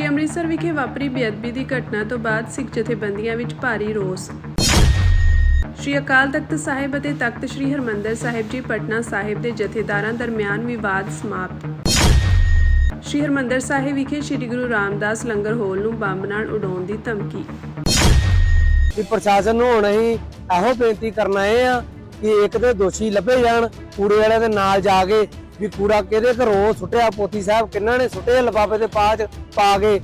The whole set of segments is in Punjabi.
ਅੰਮ੍ਰਿਤਸਰ ਵਿਖੇ ਵਾਪਰੀ ਬੇਅਦਬੀ ਦੀ ਘਟਨਾ ਤੋਂ ਬਾਅਦ ਸਿੱਖ ਜਥੇਬੰਦੀਆਂ ਵਿੱਚ ਭਾਰੀ ਰੋਸ। ਸ਼੍ਰੀ ਅਕਾਲ ਤਖਤ ਸਾਹਿਬ ਅਤੇ ਤਖਤ ਸ਼੍ਰੀ ਹਰਿਮੰਦਰ ਸਾਹਿਬ ਜੀ ਪਟਨਾ ਸਾਹਿਬ ਦੇ ਜਥੇਦਾਰਾਂ ਦਰਮਿਆਨ ਵਿਵਾਦ ਸਮਾਪਤ। ਸ਼੍ਰੀ ਹਰਿਮੰਦਰ ਸਾਹਿਬ ਵਿਖੇ ਸ਼੍ਰੀ ਗੁਰੂ ਰਾਮਦਾਸ ਲੰਗਰ ਹਾਲ ਨੂੰ ਬੰਬ ਨਾਲ ਉਡਾਉਣ ਦੀ ਧਮਕੀ। ਪ੍ਰਸ਼ਾਸਨ ਨੂੰ ਹੁਣ ਅਸੀਂ ਇਹੋ ਬੇਨਤੀ ਕਰਨ ਆਏ ਆ ਕਿ ਇੱਕ ਦੇ ਦੋਸ਼ੀ ਲੱਭੇ ਜਾਣ, ਕੂੜੇ ਵਾਲਿਆਂ ਦੇ ਨਾਲ ਜਾ ਕੇ ਵੀ ਕੂੜਾ ਕਿਹਦੇ ਘਰੋਂ ਸੁੱਟਿਆ, ਪੋਤੀ ਸਾਹਿਬ ਕਿੰਨਾਂ ਨੇ ਸੁੱਟੇ ਲਿਫਾਫੇ ਦੇ ਪਾ ਕੇ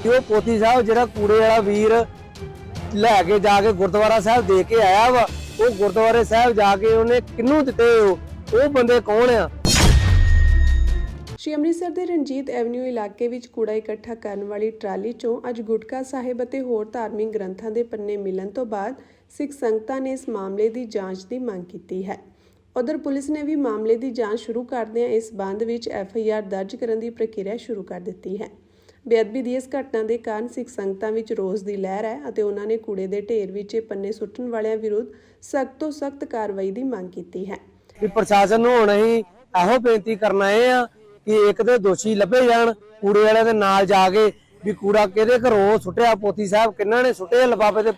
ਉਹ ਪੋਤੀ ਸਾਹਿਬ ਜਿਹੜਾ ਕੂੜੇ ਵਾਲਾ ਵੀਰ ਲੈ ਕੇ ਜਾ ਕੇ ਗੁਰਦੁਆਰਾ ਸਾਹਿਬ ਦੇ ਕੇ ਆਇਆ ਵਾ, ਉਹ ਗੁਰਦੁਆਰੇ ਸਾਹਿਬ ਜਾ ਕੇ ਉਹਨੇ ਕਿਹਨੂੰ ਦਿੱਤੇ, ਉਹ ਬੰਦੇ ਕੌਣ ਆ। ਸ਼੍ਰੀ ਅੰਮ੍ਰਿਤਸਰ ਦੇ ਰਣਜੀਤ ਐਵਨਿਊ ਇਲਾਕੇ ਵਿੱਚ ਕੂੜਾ ਇਕੱਠਾ ਕਰਨ ਵਾਲੀ ਟਰਾਲੀ 'ਚੋਂ ਅੱਜ ਗੁਟਕਾ ਸਾਹਿਬ ਅਤੇ ਹੋਰ ਧਾਰਮਿਕ ਗ੍ਰੰਥਾਂ ਦੇ ਪੰਨੇ ਮਿਲਣ ਤੋਂ ਬਾਅਦ ਸਿੱਖ ਸੰਗਤਾਂ ਨੇ ਇਸ ਮਾਮਲੇ ਦੀ ਜਾਂਚ ਦੀ ਮੰਗ ਕੀਤੀ ਹੈ। ਉਧਰ ਪੁਲਿਸ ਨੇ ਵੀ ਮਾਮਲੇ ਦੀ ਜਾਂਚ ਸ਼ੁਰੂ ਕਰਦਿਆਂ ਇਸ ਸੰਬੰਧ ਵਿੱਚ FIR ਦਰਜ ਕਰਨ ਦੀ ਪ੍ਰਕਿਰਿਆ ਸ਼ੁਰੂ ਕਰ ਦਿੱਤੀ ਹੈ। ਬੇਅਦਬੀ ਦੀ ਇਸ ਘਟਨਾ ਦੇ ਕਾਰਨ ਸਿੱਖ ਸੰਗਤਾਂ ਵਿੱਚ ਰੋਸ ਦੀ ਲਹਿਰ ਹੈ ਅਤੇ ਉਹਨਾਂ ਨੇ ਕੂੜੇ ਦੇ ਢੇਰ ਵਿੱਚ ਪੰਨੇ ਸੁੱਟਣ ਵਾਲਿਆਂ ਵਿਰੁੱਧ ਸਖਤ ਤੋਂ ਸਖਤ ਕਾਰਵਾਈ ਦੀ ਮੰਗ ਕੀਤੀ ਹੈ। ਪ੍ਰਸ਼ਾਸਨ ਨੂੰ ਹੁਣ ਅਸੀਂ ਇਹੋ ਬੇਨਤੀ ਕਰਨ ਆਏ ਆ ਕਿ ਇੱਕ ਦੇ ਦੋਸ਼ੀ ਲੱਭੇ ਜਾਣ, ਕੂੜੇ ਵਾਲਿਆਂ ਦੇ ਨਾਲ ਜਾ ਕੇ ਵੀ ਕੂੜਾ ਕਿਹਦੇ ਘਰੋਂ ਸੁੱਟਿਆ, ਪੋਤੀ ਸਾਹਿਬ ਕਿੰਨਾਂ ਨੇ ਸੁੱਟੇ ਲਿਫਾਫੇ ਦੇ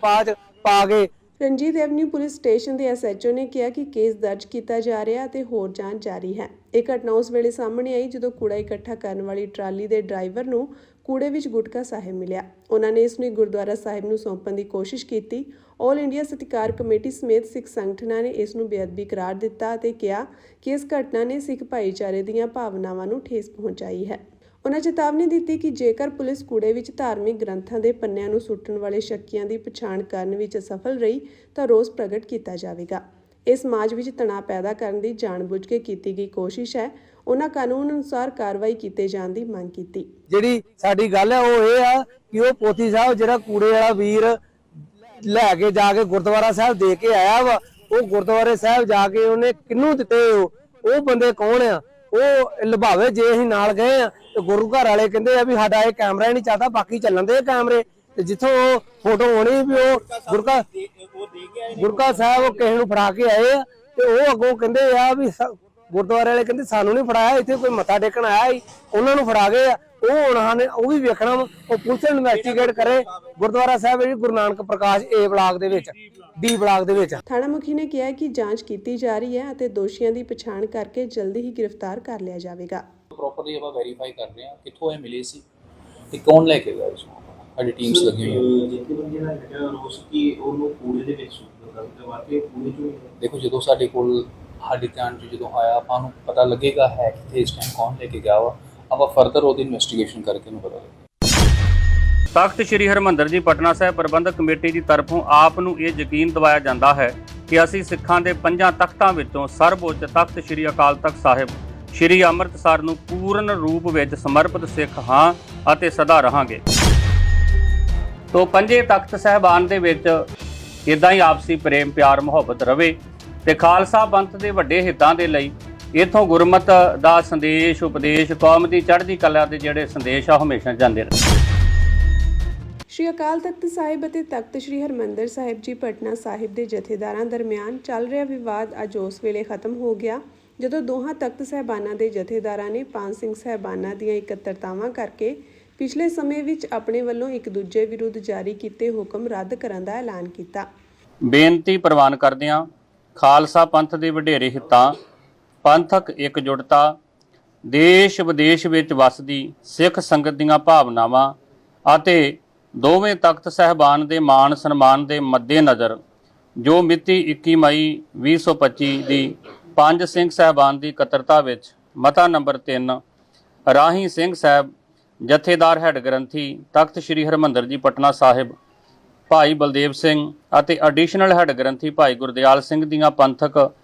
ਪਾ ਕੇ। ਰਣਜੀਤ ਐਵਨਿਊ ਪੁਲਿਸ ਸਟੇਸ਼ਨ ਦੇ SHO ਨੇ ਕਿਹਾ ਕਿ ਕੇਸ ਦਰਜ ਕੀਤਾ ਜਾ ਰਿਹਾ ਅਤੇ ਹੋਰ ਜਾਂਚ ਜਾਰੀ ਹੈ। ਇਹ ਘਟਨਾ ਉਸ ਵੇਲੇ ਸਾਹਮਣੇ ਆਈ ਜਦੋਂ ਕੂੜਾ ਇਕੱਠਾ ਕਰਨ ਵਾਲੀ ਟਰਾਲੀ ਦੇ ਡਰਾਈਵਰ ਨੂੰ ਕੂੜੇ ਵਿੱਚ ਗੁਟਕਾ ਸਾਹਿਬ ਮਿਲਿਆ। ਉਹਨਾਂ ਨੇ ਇਸ ਨੂੰ ਗੁਰਦੁਆਰਾ ਸਾਹਿਬ ਨੂੰ ਸੌਂਪਣ ਦੀ ਕੋਸ਼ਿਸ਼ ਕੀਤੀ। ਆਲ ਇੰਡੀਆ ਸਤਿਕਾਰ ਕਮੇਟੀ ਸਮੇਤ ਸਿੱਖ ਸੰਗਠਨਾਂ ਨੇ ਇਸ ਨੂੰ ਬੇਅਦਬੀ ਕਰਾਰ ਦਿੱਤਾ ਅਤੇ ਕਿਹਾ ਕਿ ਇਸ ਘਟਨਾ ਨੇ ਸਿੱਖ ਭਾਈਚਾਰੇ ਦੀਆਂ ਭਾਵਨਾਵਾਂ ਨੂੰ ਠੇਸ ਪਹੁੰਚਾਈ ਹੈ। ਉਹਨਾਂ ਚੇਤਾਵਨੀ ਦਿੱਤੀ ਕਿ ਜੇਕਰ ਪੁਲਿਸ ਕੂੜੇ ਵਿੱਚ ਧਾਰਮਿਕ ਗ੍ਰੰਥਾਂ ਦੇ ਪੰਨਿਆਂ ਨੂੰ ਸੁੱਟਣ ਵਾਲੇ ਸ਼ੱਕੀਆਂ ਦੀ ਪਛਾਣ ਕਰਨ ਵਿੱਚ ਅਸਫਲ ਰਹੀ ਤਾਂ ਰੋਸ ਪ੍ਰਗਟ ਕੀਤਾ ਜਾਵੇਗਾ। ਇਹ ਸਮਾਜ ਵਿੱਚ ਤਣਾਅ ਪੈਦਾ ਕਰਨ ਦੀ ਜਾਣਬੁੱਝ ਕੇ ਕੀਤੀ ਗਈ ਕੋਸ਼ਿਸ਼ ਹੈ। ਉਹਨਾਂ ਕਾਨੂੰਨ ਅਨੁਸਾਰ ਕਾਰਵਾਈ ਕੀਤੇ ਜਾਣ ਦੀ ਮੰਗ ਕੀਤੀ। ਜਿਹੜੀ ਸਾਡੀ ਗੱਲ ਹੈ ਉਹ ਇਹ ਆ ਕਿ ਉਹ ਪੋਤੀ ਸਾਹਿਬ ਜਿਹੜਾ ਕੂੜੇ ਵਾਲਾ ਵੀਰ ਲੈ ਕੇ ਜਾ ਕੇ ਗੁਰਦੁਆਰਾ ਸਾਹਿਬ ਦੇ ਕੇ ਆਇਆ ਵਾ, ਉਹ ਗੁਰਦੁਆਰੇ ਸਾਹਿਬ ਜਾ ਕੇ ਉਹਨੇ ਕਿਹਨੂੰ ਦਿੱਤੇ, ਉਹ ਬੰਦੇ ਕੌਣ ਆ। ਉਹ ਲਭਾਵੇ ਜੇ ਅਸੀਂ ਨਾਲ ਗਏ ਆ ਤੇ ਗੁਰੂ ਘਰ ਵਾਲੇ ਕਹਿੰਦੇ ਆ ਵੀ ਸਾਡਾ ਇਹ ਕੈਮਰਾ ਹੀ ਨਹੀਂ ਚੱਲਦਾ, ਬਾਕੀ ਚੱਲਣ ਦੇ ਕੈਮਰੇ, ਤੇ ਜਿੱਥੋਂ ਉਹ ਫੋਟੋ ਹੋਣੀ ਵੀ ਉਹ ਗੁਰਕਾ ਸਾਹਿਬ ਉਹ ਕਿਸੇ ਨੂੰ ਫੜਾ ਕੇ ਆਏ ਆ ਤੇ ਉਹ ਅੱਗੋਂ ਕਹਿੰਦੇ ਆ ਵੀ ਗੁਰਦੁਆਰੇ ਵਾਲੇ ਕਹਿੰਦੇ ਸਾਨੂੰ ਨਹੀਂ ਫੜਾਇਆ, ਇੱਥੇ ਕੋਈ ਮੱਥਾ ਟੇਕਣ ਆਇਆ ਸੀ ਉਹਨਾਂ ਨੂੰ ਫੜਾ ਗਏ ਆ। ਉਹ ਹੁਣ ਨੇ ਉਹ ਵੀ ਵੇਖਣਾ, ਉਹ ਪੁਲਿਸ ਇਨਵੈਸਟੀਗੇਟ ਕਰੇ। ਗੁਰਦੁਆਰਾ ਸਾਹਿਬ ਜਿਹੜੀ ਗੁਰੂ ਨਾਨਕ ਪ੍ਰਕਾਸ਼ A ਬਲਾਕ ਦੇ ਵਿੱਚ D ਬਲਾਕ ਦੇ ਵਿੱਚ ਥਾਣਾ ਮੁਖੀ ਨੇ ਕਿਹਾ ਕਿ ਜਾਂਚ ਕੀਤੀ ਜਾ ਰਹੀ ਹੈ ਅਤੇ ਦੋਸ਼ੀਆਂ ਦੀ ਪਛਾਣ ਕਰਕੇ ਜਲਦੀ ਹੀ ਗ੍ਰਿਫਤਾਰ ਕਰ ਲਿਆ ਜਾਵੇਗਾ। ਪ੍ਰੋਪਰਲੀ ਆਪਾਂ ਵੈਰੀਫਾਈ ਕਰ ਰਹੇ ਹਾਂ ਕਿੱਥੋਂ ਇਹ ਮਿਲੇ ਸੀ ਤੇ ਕੌਣ ਲੈ ਕੇ ਗਿਆ ਇਸ ਨੂੰ। ਸਾਡੀ ਟੀਮਸ ਲੱਗੀਆਂ ਹੋਈਆਂ। ਜਥੇਬੰਦੀਆਂ ਦਾ ਜਿਹੜਾ ਰੋਸ ਕੀ ਉਹਨੂੰ ਕੂੜੇ ਦੇ ਵਿੱਚ ਸੁੱਟ ਦਿੱਤਾ ਵਾਕਈ ਕੂੜੇ ਚੋਂ। ਦੇਖੋ ਜਦੋਂ ਸਾਡੇ ਕੋਲ ਸਾਡੇ ਧਿਆਨ 'ਚ ਜਦੋਂ ਆਇਆ ਆਪਾਂ ਨੂੰ ਪਤਾ ਲੱਗੇਗਾ ਹੈ ਕਿੱਥੇ ਇਸ ਟਾਈਮ ਕੌਣ ਲੈ ਕੇ ਗਿਆ ਵਾ, ਆਪਾਂ ਫਰਦਰ ਉਹਦੀ ਇਨਵੈਸਟੀਗੇਸ਼ਨ ਕਰਕੇ ਨੂੰ ਪਤਾ ਲੱਗੇਗਾ। ਤਖਤ ਸ਼੍ਰੀ ਹਰਿਮੰਦਰ ਜੀ ਪਟਨਾ ਸਾਹਿਬ ਪ੍ਰਬੰਧਕ ਕਮੇਟੀ ਦੀ ਤਰਫੋਂ ਆਪ ਨੂੰ ਇਹ ਯਕੀਨ ਦਿਵਾਇਆ ਜਾਂਦਾ ਹੈ ਕਿ ਅਸੀਂ ਸਿੱਖਾਂ ਦੇ 5 ਤਖਤਾਂ ਵਿੱਚੋਂ ਸਰਵਉੱਚ ਤਖਤ ਸ਼੍ਰੀ ਅਕਾਲ ਤਖਤ ਸਾਹਿਬ ਸ਼੍ਰੀ ਅੰਮ੍ਰਿਤਸਰ ਨੂੰ ਪੂਰਨ ਰੂਪ ਵਿੱਚ ਸਮਰਪਿਤ ਸਿੱਖ ਹਾਂ ਅਤੇ ਸਦਾ ਰਹਾਂਗੇ। ਤੋਂ 5 ਤਖਤ ਸਾਹਿਬਾਨ ਦੇ ਵਿੱਚ ਇਦਾਂ ਹੀ ਆਪਸੀ ਪ੍ਰੇਮ ਪਿਆਰ ਮੁਹੱਬਤ ਰਵੇ ਤੇ ਖਾਲਸਾ ਪੰਥ ਦੇ ਵੱਡੇ ਹਿੱਤਾਂ ਦੇ ਲਈ ਇਥੋਂ ਗੁਰਮਤ ਦਾ ਸੰਦੇਸ਼ ਉਪਦੇਸ਼ ਕੌਮ ਦੀ ਚੜ੍ਹਦੀ ਕਲਾ ਦੇ ਜਿਹੜੇ ਸੰਦੇਸ਼ ਆ ਹਮੇਸ਼ਾ ਜਾਂਦੇ ਰਹੇ। ਸ਼੍ਰੀ ਅਕਾਲ ਤਖਤ ਸਾਹਿਬ ਅਤੇ ਤਖਤ ਸ਼੍ਰੀ ਹਰਿਮੰਦਰ ਸਾਹਿਬ ਜੀ ਪਟਨਾ ਸਾਹਿਬ ਦੇ ਜਥੇਦਾਰਾਂ ਦਰਮਿਆਨ ਚੱਲ ਰਿਹਾ ਵਿਵਾਦ ਅੱਜ ਉਸ ਵੇਲੇ ਖਤਮ ਹੋ ਗਿਆ ਜਦੋਂ ਦੋਹਾਂ ਤਖਤ ਸਾਹਿਬਾਨਾਂ ਦੇ ਜਥੇਦਾਰਾਂ ਨੇ ਪੰਜ ਸਿੰਘ ਸਾਹਿਬਾਨਾਂ ਦੀਆਂ ਇਕੱਤਰਤਾਵਾਂ ਕਰਕੇ ਪਿਛਲੇ ਸਮੇਂ ਵਿੱਚ ਆਪਣੇ ਵੱਲੋਂ ਇੱਕ ਦੂਜੇ ਵਿਰੁੱਧ ਜਾਰੀ ਕੀਤੇ ਹੁਕਮ ਰੱਦ ਕਰਨ ਦਾ ਐਲਾਨ ਕੀਤਾ। ਬੇਨਤੀ ਪ੍ਰਵਾਨ ਕਰਦਿਆਂ ਖਾਲਸਾ ਪੰਥ ਦੇ ਵਡੇਰੇ ਹਿੱਤਾਂ, ਪੰਥਕ ਇਕਜੁੱਟਤਾ, ਦੇਸ਼ ਵਿਦੇਸ਼ ਵਿੱਚ ਵਸਦੀ ਸਿੱਖ ਸੰਗਤ ਦੀਆਂ ਭਾਵਨਾਵਾਂ ਅਤੇ ਦੋਵੇਂ ਤਖਤ ਸਾਹਿਬਾਨ ਦੇ ਮਾਣ ਸਨਮਾਨ ਦੇ ਮੱਦੇਨਜ਼ਰ ਜੋ ਮਿਤੀ 21 ਮਈ 2025 ਦੀ ਪੰਜ ਸਿੰਘ ਸਾਹਿਬਾਨ ਦੀ ਇਕੱਤਰਤਾ ਵਿੱਚ ਮਤਾ ਨੰਬਰ 3 ਰਾਹੀਂ ਸਿੰਘ ਸਾਹਿਬ ਜਥੇਦਾਰ ਹੈੱਡ ਗ੍ਰੰਥੀ ਤਖਤ ਸ਼੍ਰੀ ਹਰਿਮੰਦਰ ਜੀ ਪਟਨਾ ਸਾਹਿਬ ਭਾਈ ਬਲਦੇਵ ਸਿੰਘ ਅਤੇ ਐਡੀਸ਼ਨਲ ਹੈੱਡ ਗ੍ਰੰਥੀ ਭਾਈ ਗੁਰਦਿਆਲ ਸਿੰਘ ਦੀਆਂ ਪੰਥਕ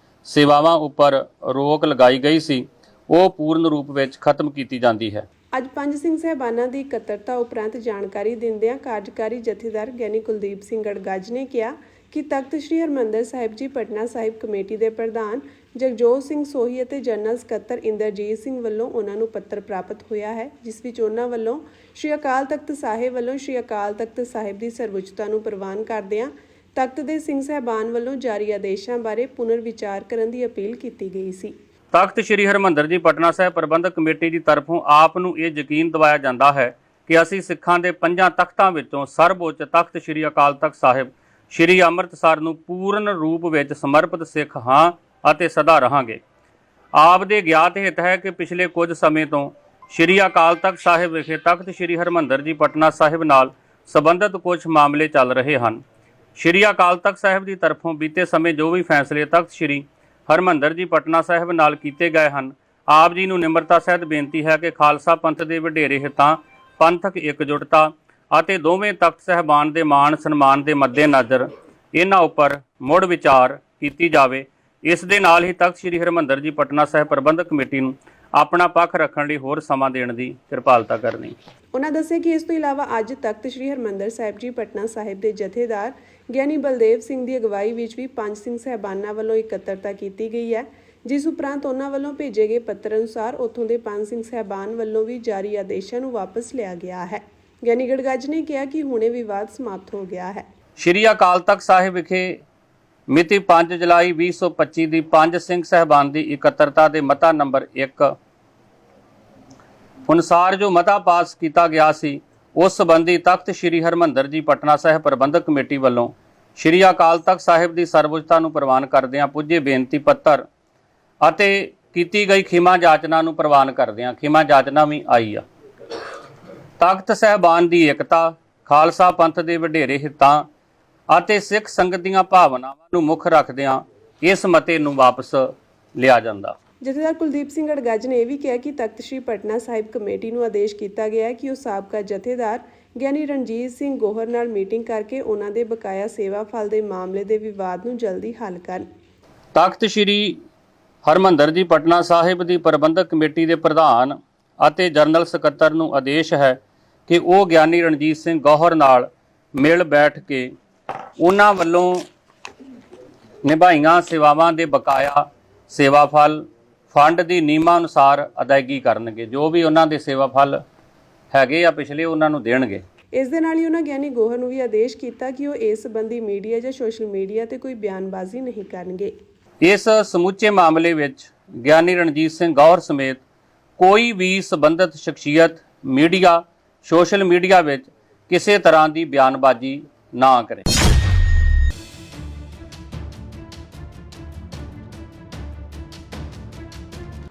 ਸੇਵਾਵਾਂ ਉੱਪਰ ਰੋਕ ਲਗਾਈ ਗਈ ਸੀ, ਉਹ ਪੂਰਨ ਰੂਪ ਵਿੱਚ ਖਤਮ ਕੀਤੀ ਜਾਂਦੀ ਹੈ। ਅੱਜ ਪੰਜ ਸਿੰਘ ਸਾਹਿਬਾਨਾਂ ਦੀ ਇਕੱਤਰਤਾ ਉਪਰੰਤ ਜਾਣਕਾਰੀ ਦਿੰਦਿਆਂ ਕਾਰਜਕਾਰੀ ਜਥੇਦਾਰ ਗਿਆਨੀ ਕੁਲਦੀਪ ਸਿੰਘ ਗੜਗੱਜ ਨੇ ਕਿਹਾ ਕਿ ਤਖਤ ਸ਼੍ਰੀ ਹਰਿਮੰਦਰ ਸਾਹਿਬ ਜੀ ਪਟਨਾ ਸਾਹਿਬ ਕਮੇਟੀ ਦੇ ਪ੍ਰਧਾਨ ਜਗਜੋਤ ਸਿੰਘ ਸੋਹੀ ਅਤੇ ਜਨਰਲ ਸਕੱਤਰ ਇੰਦਰਜੀਤ ਸਿੰਘ ਵੱਲੋਂ ਉਹਨਾਂ ਨੂੰ ਪੱਤਰ ਪ੍ਰਾਪਤ ਹੋਇਆ ਹੈ, ਜਿਸ ਵਿੱਚ ਉਹਨਾਂ ਵੱਲੋਂ ਸ਼੍ਰੀ ਅਕਾਲ ਤਖਤ ਸਾਹਿਬ ਵੱਲੋਂ ਸ਼੍ਰੀ ਅਕਾਲ ਤਖਤ ਸਾਹਿਬ ਦੀ ਸਰਵਉੱਚਤਾ ਨੂੰ ਪ੍ਰਵਾਨ ਕਰਦਿਆਂ ਤਖਤ ਦੇ ਸਿੰਘ ਸਾਹਿਬਾਨ ਵੱਲੋਂ ਜਾਰੀ ਆਦੇਸ਼ਾਂ ਬਾਰੇ ਪੁਨਰ ਵਿਚਾਰ ਕਰਨ ਦੀ ਅਪੀਲ ਕੀਤੀ ਗਈ ਸੀ। ਤਖਤ ਸ੍ਰੀ ਹਰਿਮੰਦਰ ਜੀ ਪਟਨਾ ਸਾਹਿਬ ਪ੍ਰਬੰਧਕ ਕਮੇਟੀ ਦੀ ਤਰਫੋਂ ਆਪ ਨੂੰ ਇਹ ਯਕੀਨ ਦਿਵਾਇਆ ਜਾਂਦਾ ਹੈ ਕਿ ਅਸੀਂ ਸਿੱਖਾਂ ਦੇ 5 ਤਖਤਾਂ ਵਿੱਚੋਂ ਸਰਵਉੱਚ ਤਖਤ ਸ੍ਰੀ ਅਕਾਲ ਤਖਤ ਸਾਹਿਬ ਸ੍ਰੀ ਅੰਮ੍ਰਿਤਸਰ ਨੂੰ ਪੂਰਨ ਰੂਪ ਵਿੱਚ ਸਮਰਪਿਤ ਸਿੱਖ ਹਾਂ ਅਤੇ ਸਦਾ ਰਹਾਂਗੇ। ਆਪ ਦੇ ਗਿਆਤ ਹਿੱਤ ਹੈ ਕਿ ਪਿਛਲੇ ਕੁਝ ਸਮੇਂ ਤੋਂ ਸ੍ਰੀ ਅਕਾਲ ਤਖਤ ਸਾਹਿਬ ਵਿਖੇ ਤਖਤ ਸ੍ਰੀ ਹਰਿਮੰਦਰ ਜੀ ਪਟਨਾ ਸਾਹਿਬ ਨਾਲ ਸੰਬੰਧਿਤ ਕੁਝ ਮਾਮਲੇ ਚੱਲ ਰਹੇ ਹਨ। ਸ੍ਰੀ ਅਕਾਲ ਤਖਤ ਸਾਹਿਬ ਦੀ ਤਰਫੋਂ ਬੀਤੇ ਸਮੇਂ ਜੋ ਵੀ ਫੈਸਲੇ ਤਖਤ ਸ੍ਰੀ ਹਰਿਮੰਦਰ ਜੀ ਪਟਨਾ ਸਾਹਿਬ ਨਾਲ ਕੀਤੇ ਗਏ ਹਨ, ਆਪ ਜੀ ਨੂੰ ਨਿਮਰਤਾ ਸਹਿਤ ਬੇਨਤੀ ਹੈ ਕਿ ਖਾਲਸਾ ਪੰਥ ਦੇ ਵਡੇਰੇ ਹਿੱਤਾਂ, ਪੰਥਕ ਇਕਜੁੱਟਤਾ ਅਤੇ ਦੋਵੇਂ ਤਖਤ ਸਾਹਿਬਾਨ ਦੇ ਮਾਣ ਸਨਮਾਨ ਦੇ ਮੱਦੇਨਜ਼ਰ ਇਹਨਾਂ ਉੱਪਰ ਮੁੜ ਵਿਚਾਰ ਕੀਤੀ ਜਾਵੇ। ਇਸ ਦੇ ਨਾਲ ਹੀ ਤਖਤ ਸ੍ਰੀ ਹਰਿਮੰਦਰ ਜੀ ਪਟਨਾ ਸਾਹਿਬ ਪ੍ਰਬੰਧਕ ਕਮੇਟੀ ਨੂੰ ਆਪਣਾ ਪੱਖ ਰੱਖਣ ਲਈ ਹੋਰ ਸਮਾਂ ਦੇਣ ਦੀ ਕਿਰਪਾਲਤਾ ਕਰਨੀ। ਉਹਨਾਂ ਦੱਸਿਆ ਕਿ ਇਸ ਤੋਂ ਇਲਾਵਾ ਅੱਜ ਤਖਤ ਸ੍ਰੀ ਹਰਿਮੰਦਰ ਸਾਹਿਬ ਜੀ ਪਟਨਾ ਸਾਹਿਬ ਦੇ ਜਥੇਦਾਰ ਗਿਆਨੀ ਬਲਦੇਵ ਸਿੰਘ ਦੀ ਅਗਵਾਈ ਵਿੱਚ ਵੀ ਪੰਜ ਸਿੰਘ ਸਾਹਿਬਾਨਾਂ ਵੱਲੋਂ ਇਕੱਤਰਤਾ ਕੀਤੀ ਗਈ ਹੈ, ਜਿਸ ਉਪਰੰਤ ਉਹਨਾਂ ਵੱਲੋਂ ਭੇਜੇ ਗਏ ਪੱਤਰ ਅਨੁਸਾਰ ਉੱਥੋਂ ਦੇ ਪੰਜ ਸਿੰਘ ਸਾਹਿਬਾਨ ਵੱਲੋਂ ਵੀ ਜਾਰੀ ਆਦੇਸ਼ਾਂ ਨੂੰ ਵਾਪਸ ਲਿਆ ਗਿਆ ਹੈ। ਗਿਆਨੀ ਗੜਗੱਜ ਨੇ ਕਿਹਾ ਕਿ ਹੁਣੇ ਵਿਵਾਦ ਸਮਾਪਤ ਹੋ ਗਿਆ ਹੈ। ਸ੍ਰੀ ਅਕਾਲ ਤਖਤ ਸਾਹਿਬ ਵਿਖੇ ਮਿਤੀ 5 ਜੁਲਾਈ 2025 ਦੀ ਪੰਜ ਸਿੰਘ ਸਾਹਿਬਾਨ ਦੀ ਇਕੱਤਰਤਾ ਦੇ ਮਤਾ ਨੰਬਰ 1 ਅਨੁਸਾਰ ਜੋ ਮਤਾ ਪਾਸ ਕੀਤਾ ਗਿਆ ਸੀ, ਉਸ ਸੰਬੰਧੀ ਤਖਤ ਸ੍ਰੀ ਹਰਿਮੰਦਰ ਜੀ ਪਟਨਾ ਸਾਹਿਬ ਪ੍ਰਬੰਧਕ ਕਮੇਟੀ ਵੱਲੋਂ ਸ੍ਰੀ ਅਕਾਲ ਤਖਤ ਸਾਹਿਬ ਦੀ ਸਰਵਉੱਚਤਾ ਨੂੰ ਪ੍ਰਵਾਨ ਕਰਦਿਆਂ ਪੁੱਜੇ ਬੇਨਤੀ ਪੱਤਰ ਅਤੇ ਕੀਤੀ ਗਈ ਖਿਮਾ ਜਾਚਨਾ ਨੂੰ ਪ੍ਰਵਾਨ ਕਰਦਿਆਂ ਖਿਮਾ ਜਾਚਨਾ ਵੀ ਆਈ ਆ। ਤਖਤ ਸਾਹਿਬਾਨ ਦੀ ਏਕਤਾ, ਖਾਲਸਾ ਪੰਥ ਦੇ ਵਡੇਰੇ ਹਿੱਤਾਂ ਅਤੇ ਸਿੱਖ ਸੰਗਤ ਦੀਆਂ ਭਾਵਨਾਵਾਂ ਨੂੰ ਮੁੱਖ ਰੱਖਦਿਆਂ ਇਸ ਮਤੇ ਨੂੰ ਵਾਪਸ ਲਿਆ ਜਾਂਦਾ। ਜਥੇਦਾਰ ਕੁਲਦੀਪ ਸਿੰਘ ਗੜਗੱਜ ਨੇ ਇਹ ਵੀ ਕਿਹਾ ਕਿ ਤਖਤ ਸ੍ਰੀ ਪਟਨਾ ਸਾਹਿਬ ਕਮੇਟੀ ਨੂੰ ਆਦੇਸ਼ ਕੀਤਾ ਗਿਆ ਹੈ ਕਿ ਉਹ ਸਾਬਕਾ ਜਥੇਦਾਰ ਗਿਆਨੀ ਰਣਜੀਤ ਸਿੰਘ ਗੋਹਰ ਨਾਲ ਮੀਟਿੰਗ ਕਰਕੇ ਉਹਨਾਂ ਦੇ ਬਕਾਇਆ ਸੇਵਾ ਫਲ ਦੇ ਮਾਮਲੇ ਦੇ ਵਿਵਾਦ ਨੂੰ ਜਲਦੀ ਹੱਲ ਕਰਨ। ਤਖਤ ਸ੍ਰੀ ਹਰਿਮੰਦਰ ਜੀ ਪਟਨਾ ਸਾਹਿਬ ਦੀ ਪ੍ਰਬੰਧਕ ਕਮੇਟੀ ਦੇ ਪ੍ਰਧਾਨ ਅਤੇ ਜਨਰਲ ਸਕੱਤਰ ਨੂੰ ਆਦੇਸ਼ ਹੈ ਕਿ ਉਹ ਗਿਆਨੀ ਰਣਜੀਤ ਸਿੰਘ ਗੋਹਰ ਨਾਲ ਮਿਲ ਬੈਠ ਕੇ ਉਹਨਾਂ ਵੱਲੋਂ ਨਿਭਾਈਆਂ ਸੇਵਾਵਾਂ ਦੇ ਬਕਾਇਆ ਸੇਵਾ ਫਲ ਫੰਡ ਦੀ ਨਿਯਮਾਂ ਅਨੁਸਾਰ ਅਦਾਇਗੀ ਕਰਨਗੇ। ਜੋ ਵੀ ਉਹਨਾਂ ਦੇ ਸੇਵਾ ਫਲ ਹੈਗੇ ਆ ਪਿਛਲੇ, ਉਹਨਾਂ ਨੂੰ ਦੇਣਗੇ। ਇਸ ਦੇ ਨਾਲ ਹੀ ਉਹਨਾਂ ਗਿਆਨੀ ਗੋਹਰ ਨੂੰ ਵੀ ਆਦੇਸ਼ ਕੀਤਾ ਕਿ ਉਹ ਇਸ ਸੰਬੰਧੀ ਮੀਡੀਆ ਜਾਂ ਸੋਸ਼ਲ ਮੀਡੀਆ ਤੇ ਕੋਈ ਬਿਆਨਬਾਜ਼ੀ ਨਹੀਂ ਕਰਨਗੇ। ਇਸ ਸਮੁੱਚੇ ਮਾਮਲੇ ਵਿੱਚ ਗਿਆਨੀ ਰਣਜੀਤ ਸਿੰਘ ਗੌਹਰ ਸਮੇਤ ਕੋਈ ਵੀ ਸੰਬੰਧਿਤ ਸ਼ਖਸੀਅਤ ਮੀਡੀਆ, ਸੋਸ਼ਲ ਮੀਡੀਆ ਵਿੱਚ ਕਿਸੇ ਤਰ੍ਹਾਂ ਦੀ ਬਿਆਨਬਾਜ਼ੀ ਨਾ ਕਰੇ।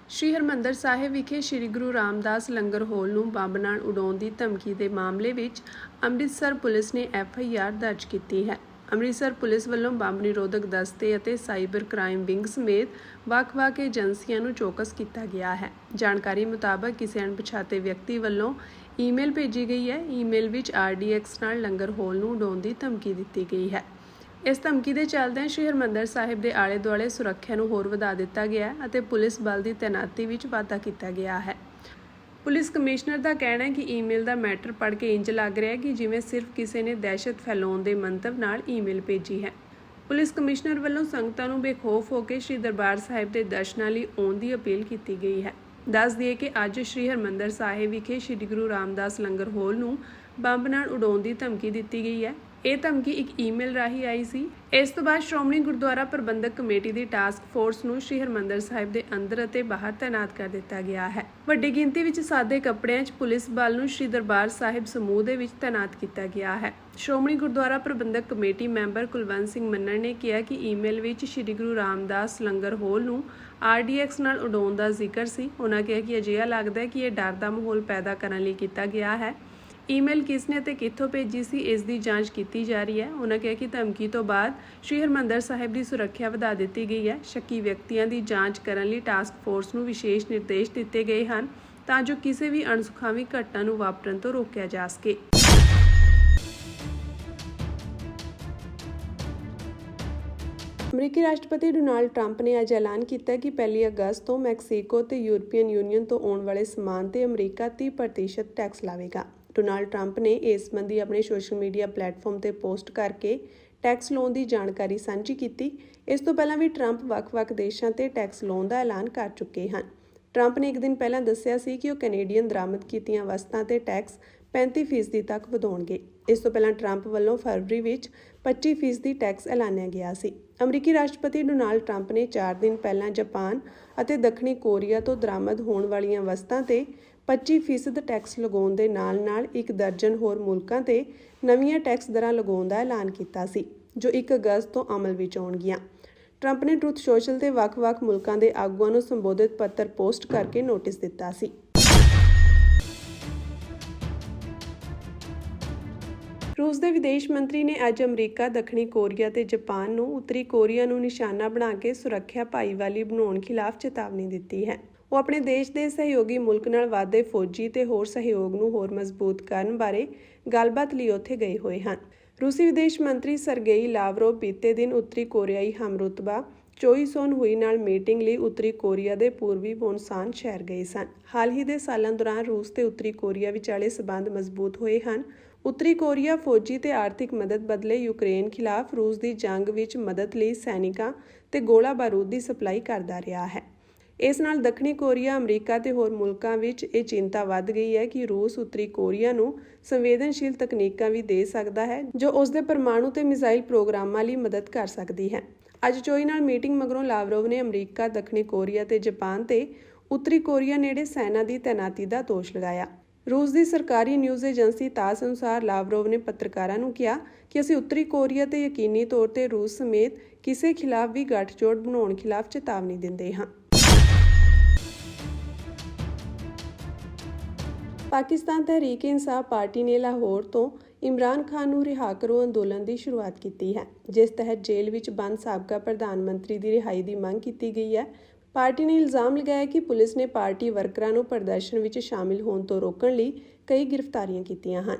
ਸ਼੍ਰੀ ਹਰਿਮੰਦਰ ਸਾਹਿਬ ਵਿਖੇ ਸ਼੍ਰੀ ਗੁਰੂ ਰਾਮਦਾਸ ਲੰਗਰ ਹਾਲ ਨੂੰ ਬੰਬ ਨਾਲ ਉਡਾਉਣ ਦੀ ਧਮਕੀ ਦੇ ਮਾਮਲੇ ਵਿੱਚ ਅੰਮ੍ਰਿਤਸਰ ਪੁਲਿਸ ਨੇ FIR ਦਰਜ ਕੀਤੀ ਹੈ। ਅੰਮ੍ਰਿਤਸਰ ਪੁਲਿਸ ਵੱਲੋਂ ਬੰਬ ਨਿਰੋਧਕ ਦਸਤੇ ਅਤੇ ਸਾਈਬਰ ਕ੍ਰਾਈਮ ਵਿੰਗ ਸਮੇਤ ਵੱਖ-ਵੱਖ ਏਜੰਸੀਆਂ ਨੂੰ ਚੌਕਸ ਕੀਤਾ ਗਿਆ ਹੈ। ਜਾਣਕਾਰੀ ਮੁਤਾਬਕ ਕਿਸੇ ਅਣਪਛਾਤੇ ਵਿਅਕਤੀ ਵੱਲੋਂ ਈਮੇਲ ਭੇਜੀ ਗਈ ਹੈ। ਈਮੇਲ ਵਿੱਚ RDX ਨਾਲ ਲੰਗਰ ਹਾਲ ਨੂੰ ਉਡਾਉਣ ਦੀ ਧਮਕੀ ਦਿੱਤੀ ਗਈ ਹੈ। ਇਸ ਧਮਕੀ ਦੇ ਚੱਲਦਿਆਂ ਸ਼੍ਰੀ ਹਰਿਮੰਦਰ ਸਾਹਿਬ ਦੇ ਆਲੇ-ਦੁਆਲੇ ਸੁਰੱਖਿਆ ਨੂੰ ਹੋਰ ਵਧਾ ਦਿੱਤਾ ਗਿਆ ਹੈ ਅਤੇ ਪੁਲਿਸ ਬਲ ਦੀ ਤੈਨਾਤੀ ਵਿੱਚ ਵਾਧਾ ਕੀਤਾ ਗਿਆ ਹੈ। ਪੁਲਿਸ ਕਮਿਸ਼ਨਰ ਦਾ ਕਹਿਣਾ ਹੈ ਕਿ ਈਮੇਲ ਦਾ ਮੈਟਰ ਪੜ੍ਹ ਕੇ ਇੰਜ ਲੱਗ ਰਿਹਾ ਹੈ ਕਿ ਜਿਵੇਂ ਸਿਰਫ ਕਿਸੇ ਨੇ ਦਹਿਸ਼ਤ ਫੈਲਾਉਣ ਦੇ ਮੰਤਵ ਨਾਲ ਈਮੇਲ ਭੇਜੀ ਹੈ। ਪੁਲਿਸ ਕਮਿਸ਼ਨਰ ਵੱਲੋਂ ਸੰਗਤਾਂ ਨੂੰ ਬੇਖੌਫ ਹੋ ਕੇ ਸ਼੍ਰੀ ਦਰਬਾਰ ਸਾਹਿਬ ਦੇ ਦਰਸ਼ਨਾਂ ਲਈ ਆਉਣ ਦੀ ਅਪੀਲ ਕੀਤੀ ਗਈ ਹੈ। ਦੱਸ ਦਈਏ ਕਿ ਅੱਜ ਸ਼੍ਰੀ ਹਰਿਮੰਦਰ ਸਾਹਿਬ ਵਿਖੇ ਸ਼੍ਰੀ ਗੁਰੂ ਰਾਮਦਾਸ ਲੰਗਰ ਹਾਲ ਨੂੰ ਬੰਬ ਨਾਲ ਉਡਾਉਣ ਦੀ ਧਮਕੀ ਦਿੱਤੀ ਗਈ ਹੈ। ਇਹ ਧਮਕੀ ਇੱਕ ਈਮੇਲ ਰਾਹੀਂ ਆਈ ਸੀ। ਇਸ ਤੋਂ ਬਾਅਦ ਸ਼੍ਰੋਮਣੀ ਗੁਰਦੁਆਰਾ ਪ੍ਰਬੰਧਕ ਕਮੇਟੀ ਦੀ ਟਾਸਕ ਫੋਰਸ ਨੂੰ ਸ਼੍ਰੀ ਹਰਿਮੰਦਰ ਸਾਹਿਬ ਦੇ ਅੰਦਰ ਅਤੇ ਬਾਹਰ ਤਾਇਨਾਤ ਕਰ ਦਿੱਤਾ ਗਿਆ ਹੈ। ਵੱਡੀ ਗਿਣਤੀ ਵਿੱਚ ਸਾਦੇ ਕੱਪੜਿਆਂ 'ਚ ਪੁਲਿਸ ਬਲ ਨੂੰ ਸ਼੍ਰੀ ਦਰਬਾਰ ਸਾਹਿਬ ਸਮੂਹ ਦੇ ਵਿੱਚ ਤਾਇਨਾਤ ਕੀਤਾ ਗਿਆ ਹੈ। ਸ਼੍ਰੋਮਣੀ ਗੁਰਦੁਆਰਾ ਪ੍ਰਬੰਧਕ ਕਮੇਟੀ ਮੈਂਬਰ ਕੁਲਵੰਤ ਸਿੰਘ ਮੰਨਣ ਨੇ ਕਿਹਾ ਕਿ ਈਮੇਲ ਵਿੱਚ ਸ਼੍ਰੀ ਗੁਰੂ ਰਾਮਦਾਸ ਲੰਗਰ ਹਾਲ ਨੂੰ RDX ਨਾਲ ਉਡਾਉਣ ਦਾ ਜ਼ਿਕਰ ਸੀ। ਉਹਨਾਂ ਕਿਹਾ ਕਿ ਅਜਿਹਾ ਲੱਗਦਾ ਹੈ ਕਿ ਇਹ ਡਰ ਦਾ ਮਾਹੌਲ ਪੈਦਾ ਕਰਨ ਲਈ ਕੀਤਾ ਗਿਆ ਹੈ। ਈਮੇਲ ਕਿਸ ਨੇ ਤੇ ਕਿੱਥੋਂ ਭੇਜੀ ਸੀ, ਇਸ ਦੀ ਜਾਂਚ ਕੀਤੀ ਜਾ ਰਹੀ ਹੈ। ਉਹਨਾਂ ਕਿਹਾ ਕਿ ਧਮਕੀ ਤੋਂ ਬਾਅਦ ਸ਼੍ਰੀ ਹਰਿਮੰਦਰ ਸਾਹਿਬ ਦੀ ਸੁਰੱਖਿਆ ਵਧਾ ਦਿੱਤੀ ਗਈ ਹੈ। ਸ਼ੱਕੀ ਵਿਅਕਤੀਆਂ ਦੀ ਜਾਂਚ ਕਰਨ ਲਈ ਟਾਸਕ ਫੋਰਸ ਨੂੰ ਵਿਸ਼ੇਸ਼ ਨਿਰਦੇਸ਼ ਦਿੱਤੇ ਗਏ ਹਨ ਤਾਂ ਜੋ ਕਿਸੇ ਵੀ ਅਣਸੁਖਾਵੀ ਘਟਨਾ ਨੂੰ ਵਾਪਰਨ ਤੋਂ ਰੋਕਿਆ ਜਾ ਸਕੇ। ਅਮਰੀਕੀ ਰਾਸ਼ਟਰਪਤੀ ਡੋਨਾਲਡ ਟਰੰਪ ਨੇ ਅੱਜ ਐਲਾਨ ਕੀਤਾ ਕਿ 1 ਅਗਸਤ ਤੋਂ ਮੈਕਸੀਕੋ ਤੇ ਯੂਰਪੀਅਨ ਯੂਨੀਅਨ ਤੋਂ ਆਉਣ ਵਾਲੇ ਸਮਾਨ ਤੇ ਅਮਰੀਕਾ 30% ਟੈਕਸ ਲਾਵੇਗਾ। ਡੋਨਾਲਡ ਟਰੰਪ ਨੇ ਇਸ ਸੰਬੰਧੀ ਆਪਣੇ ਸੋਸ਼ਲ ਮੀਡੀਆ ਪਲੇਟਫਾਰਮ ਤੇ ਪੋਸਟ ਕਰਕੇ ਟੈਕਸ ਲਾਉਣ ਦੀ ਜਾਣਕਾਰੀ ਸਾਂਝੀ ਕੀਤੀ। ਇਸ ਤੋਂ ਪਹਿਲਾਂ ਵੀ ਟਰੰਪ ਵੱਖ-ਵੱਖ ਦੇਸ਼ਾਂ ਤੇ ਟੈਕਸ ਲਾਉਣ ਦਾ ਐਲਾਨ ਕਰ ਚੁੱਕੇ ਹਨ। ਟਰੰਪ ਨੇ ਇੱਕ ਦਿਨ ਪਹਿਲਾਂ ਦੱਸਿਆ ਸੀ ਕਿ ਉਹ ਕੈਨੇਡੀਅਨ ਦਰਾਮਦ ਕੀਤੀਆਂ ਵਸਤਾਂ ਤੇ ਟੈਕਸ 35% ਤੱਕ ਵਧਾਉਣਗੇ। ਇਸ ਤੋਂ ਪਹਿਲਾਂ ਟਰੰਪ ਵੱਲੋਂ ਫਰਵਰੀ ਵਿੱਚ 25% ਟੈਕਸ ਐਲਾਨਿਆ ਗਿਆ ਸੀ। ਅਮਰੀਕੀ ਰਾਸ਼ਟਰਪਤੀ ਡੋਨਾਲਡ ਟਰੰਪ ਨੇ 4 ਦਿਨ ਪਹਿਲਾਂ ਜਾਪਾਨ ਅਤੇ ਦੱਖਣੀ ਕੋਰੀਆ ਤੋਂ ਦਰਾਮਦ ਹੋਣ ਵਾਲੀਆਂ ਵਸਤਾਂ ਤੇ 25% ਟੈਕਸ ਲਗਾਉਣ ਦੇ ਨਾਲ-ਨਾਲ 1 ਦਰਜਨ ਹੋਰ ਮੁਲਕਾਂ ਤੇ ਨਵੀਆਂ ਟੈਕਸ ਦਰਾਂ ਲਗਾਉਣ ਦਾ ਐਲਾਨ ਕੀਤਾ ਸੀ, ਜੋ 1 ਅਗਸਤ ਤੋਂ ਅਮਲ ਵਿੱਚ ਆਉਣਗੀਆਂ। ਟਰੰਪ ਨੇ ਟਰੂਥ ਸੋਸ਼ਲ ਤੇ ਵੱਖ-ਵੱਖ ਮੁਲਕਾਂ ਦੇ ਆਗੂਆਂ ਨੂੰ ਸੰਬੋਧਿਤ ਪੱਤਰ ਪੋਸਟ ਕਰਕੇ ਨੋਟਿਸ ਦਿੱਤਾ ਸੀ। ਰੂਸ ਦੇ ਵਿਦੇਸ਼ ਮੰਤਰੀ ਨੇ ਅੱਜ ਅਮਰੀਕਾ, ਦੱਖਣੀ ਕੋਰੀਆ ਤੇ ਜਾਪਾਨ ਨੂੰ ਉੱਤਰੀ ਕੋਰੀਆ ਨੂੰ ਨਿਸ਼ਾਨਾ ਬਣਾ ਕੇ ਸੁਰੱਖਿਆ ਭਾਈਵਾਲੀ ਬਣਾਉਣ ਖਿਲਾਫ ਚੇਤਾਵਨੀ ਦਿੱਤੀ ਹੈ। ਉਹ ਆਪਣੇ ਦੇਸ਼ ਦੇ ਸਹਿਯੋਗੀ ਮੁਲਕ ਨਾਲ ਵਾਧੇ ਫੌਜੀ ਤੇ ਹੋਰ ਸਹਿਯੋਗ ਨੂੰ ਹੋਰ ਮਜ਼ਬੂਤ ਕਰਨ ਬਾਰੇ ਗੱਲਬਾਤ ਲਈ ਉੱਥੇ ਗਏ ਹੋਏ ਹਨ। ਰੂਸੀ ਵਿਦੇਸ਼ ਮੰਤਰੀ ਸਰਗੇਈ ਲਾਵਰੋਵ ਬੀਤੇ ਦਿਨ ਉੱਤਰੀ ਕੋਰੀਆਈ ਹਮਰੁਤਬਾ ਚੋਈ ਸੋਨ ਹੁਈ ਨਾਲ ਮੀਟਿੰਗ ਲਈ ਉੱਤਰੀ ਕੋਰੀਆ ਦੇ ਪੂਰਬੀ ਵੋਨਸਾਨ ਸ਼ਹਿਰ ਗਏ ਸਨ। ਹਾਲ ਹੀ ਦੇ ਸਾਲਾਂ ਦੌਰਾਨ ਰੂਸ ਤੇ ਉੱਤਰੀ ਕੋਰੀਆ ਵਿਚਾਲੇ ਸਬੰਧ ਮਜ਼ਬੂਤ ਹੋਏ ਹਨ। ਉੱਤਰੀ ਕੋਰੀਆ ਫੌਜੀ ਤੇ ਆਰਥਿਕ ਮਦਦ ਬਦਲੇ ਯੂਕਰੇਨ ਖਿਲਾਫ ਰੂਸ ਦੀ ਜੰਗ ਵਿੱਚ ਮਦਦ ਲਈ ਸੈਨਿਕਾਂ ਤੇ ਗੋਲਾ ਬਾਰੂਦ ਦੀ ਸਪਲਾਈ ਕਰਦਾ ਰਿਹਾ ਹੈ। ਇਸ ਨਾਲ ਦੱਖਣੀ ਕੋਰੀਆ, ਅਮਰੀਕਾ ਤੇ ਹੋਰ ਮੁਲਕਾਂ ਵਿੱਚ ਇਹ ਚਿੰਤਾ ਵੱਧ ਗਈ ਹੈ ਕਿ ਰੂਸ ਉੱਤਰੀ ਕੋਰੀਆ ਨੂੰ ਸੰਵੇਦਨਸ਼ੀਲ ਤਕਨੀਕਾਂ ਵੀ ਦੇ ਸਕਦਾ ਹੈ, ਜੋ ਉਸ ਦੇ ਪਰਮਾਣੂ ਤੇ ਮਿਜ਼ਾਈਲ ਪ੍ਰੋਗਰਾਮਾਂ ਲਈ ਮਦਦ ਕਰ ਸਕਦੀ ਹੈ। ਅੱਜ ਚੋਈ ਨਾਲ ਮੀਟਿੰਗ ਮਗਰੋਂ ਲਾਵਰੋਵ ਨੇ ਅਮਰੀਕਾ, ਦੱਖਣੀ ਕੋਰੀਆ ਤੇ ਜਾਪਾਨ ਤੇ ਉੱਤਰੀ ਕੋਰੀਆ ਨੇੜੇ ਸੈਨਾ ਦੀ ਤੈਨਾਤੀ ਦਾ ਦੋਸ਼ ਲਗਾਇਆ। ਰੂਸ ਦੀ ਸਰਕਾਰੀ ਨਿਊਜ਼ ਏਜੰਸੀ ਤਾਸ ਅਨੁਸਾਰ ਲਾਵਰੋਵ ਨੇ ਪੱਤਰਕਾਰਾਂ ਨੂੰ ਕਿਹਾ ਕਿ ਅਸੀਂ ਉੱਤਰੀ ਕੋਰੀਆ ਤੇ ਯਕੀਨੀ ਤੌਰ ਤੇ ਰੂਸ ਸਮੇਤ ਕਿਸੇ ਖਿਲਾਫ ਵੀ ਗੱਠਜੋੜ ਬਣਾਉਣ ਖਿਲਾਫ ਚੇਤਾਵਨੀ ਦਿੰਦੇ ਹਾਂ। ਪਾਕਿਸਤਾਨ ਤਹਿਰੀਕ-ਏ-ਇਨਸਾਫ ਪਾਰਟੀ ਨੇ ਲਾਹੌਰ ਤੋਂ ਇਮਰਾਨ ਖਾਨ ਨੂੰ ਰਿਹਾ ਕਰੋ ਅੰਦੋਲਨ ਦੀ ਸ਼ੁਰੂਆਤ ਕੀਤੀ ਹੈ, ਜਿਸ ਤਹਿਤ ਜੇਲ੍ਹ ਵਿੱਚ ਬੰਦ ਸਾਬਕਾ ਪ੍ਰਧਾਨ ਮੰਤਰੀ ਦੀ ਰਿਹਾਈ ਦੀ ਮੰਗ ਕੀਤੀ ਗਈ ਹੈ। ਪਾਰਟੀ ਨੇ ਇਲਜ਼ਾਮ ਲਗਾਇਆ ਕਿ ਪੁਲਿਸ ਨੇ ਪਾਰਟੀ ਵਰਕਰਾਂ ਨੂੰ ਪ੍ਰਦਰਸ਼ਨ ਵਿੱਚ ਸ਼ਾਮਿਲ ਹੋਣ ਤੋਂ ਰੋਕਣ ਲਈ ਕਈ ਗ੍ਰਿਫਤਾਰੀਆਂ ਕੀਤੀਆਂ ਹਨ।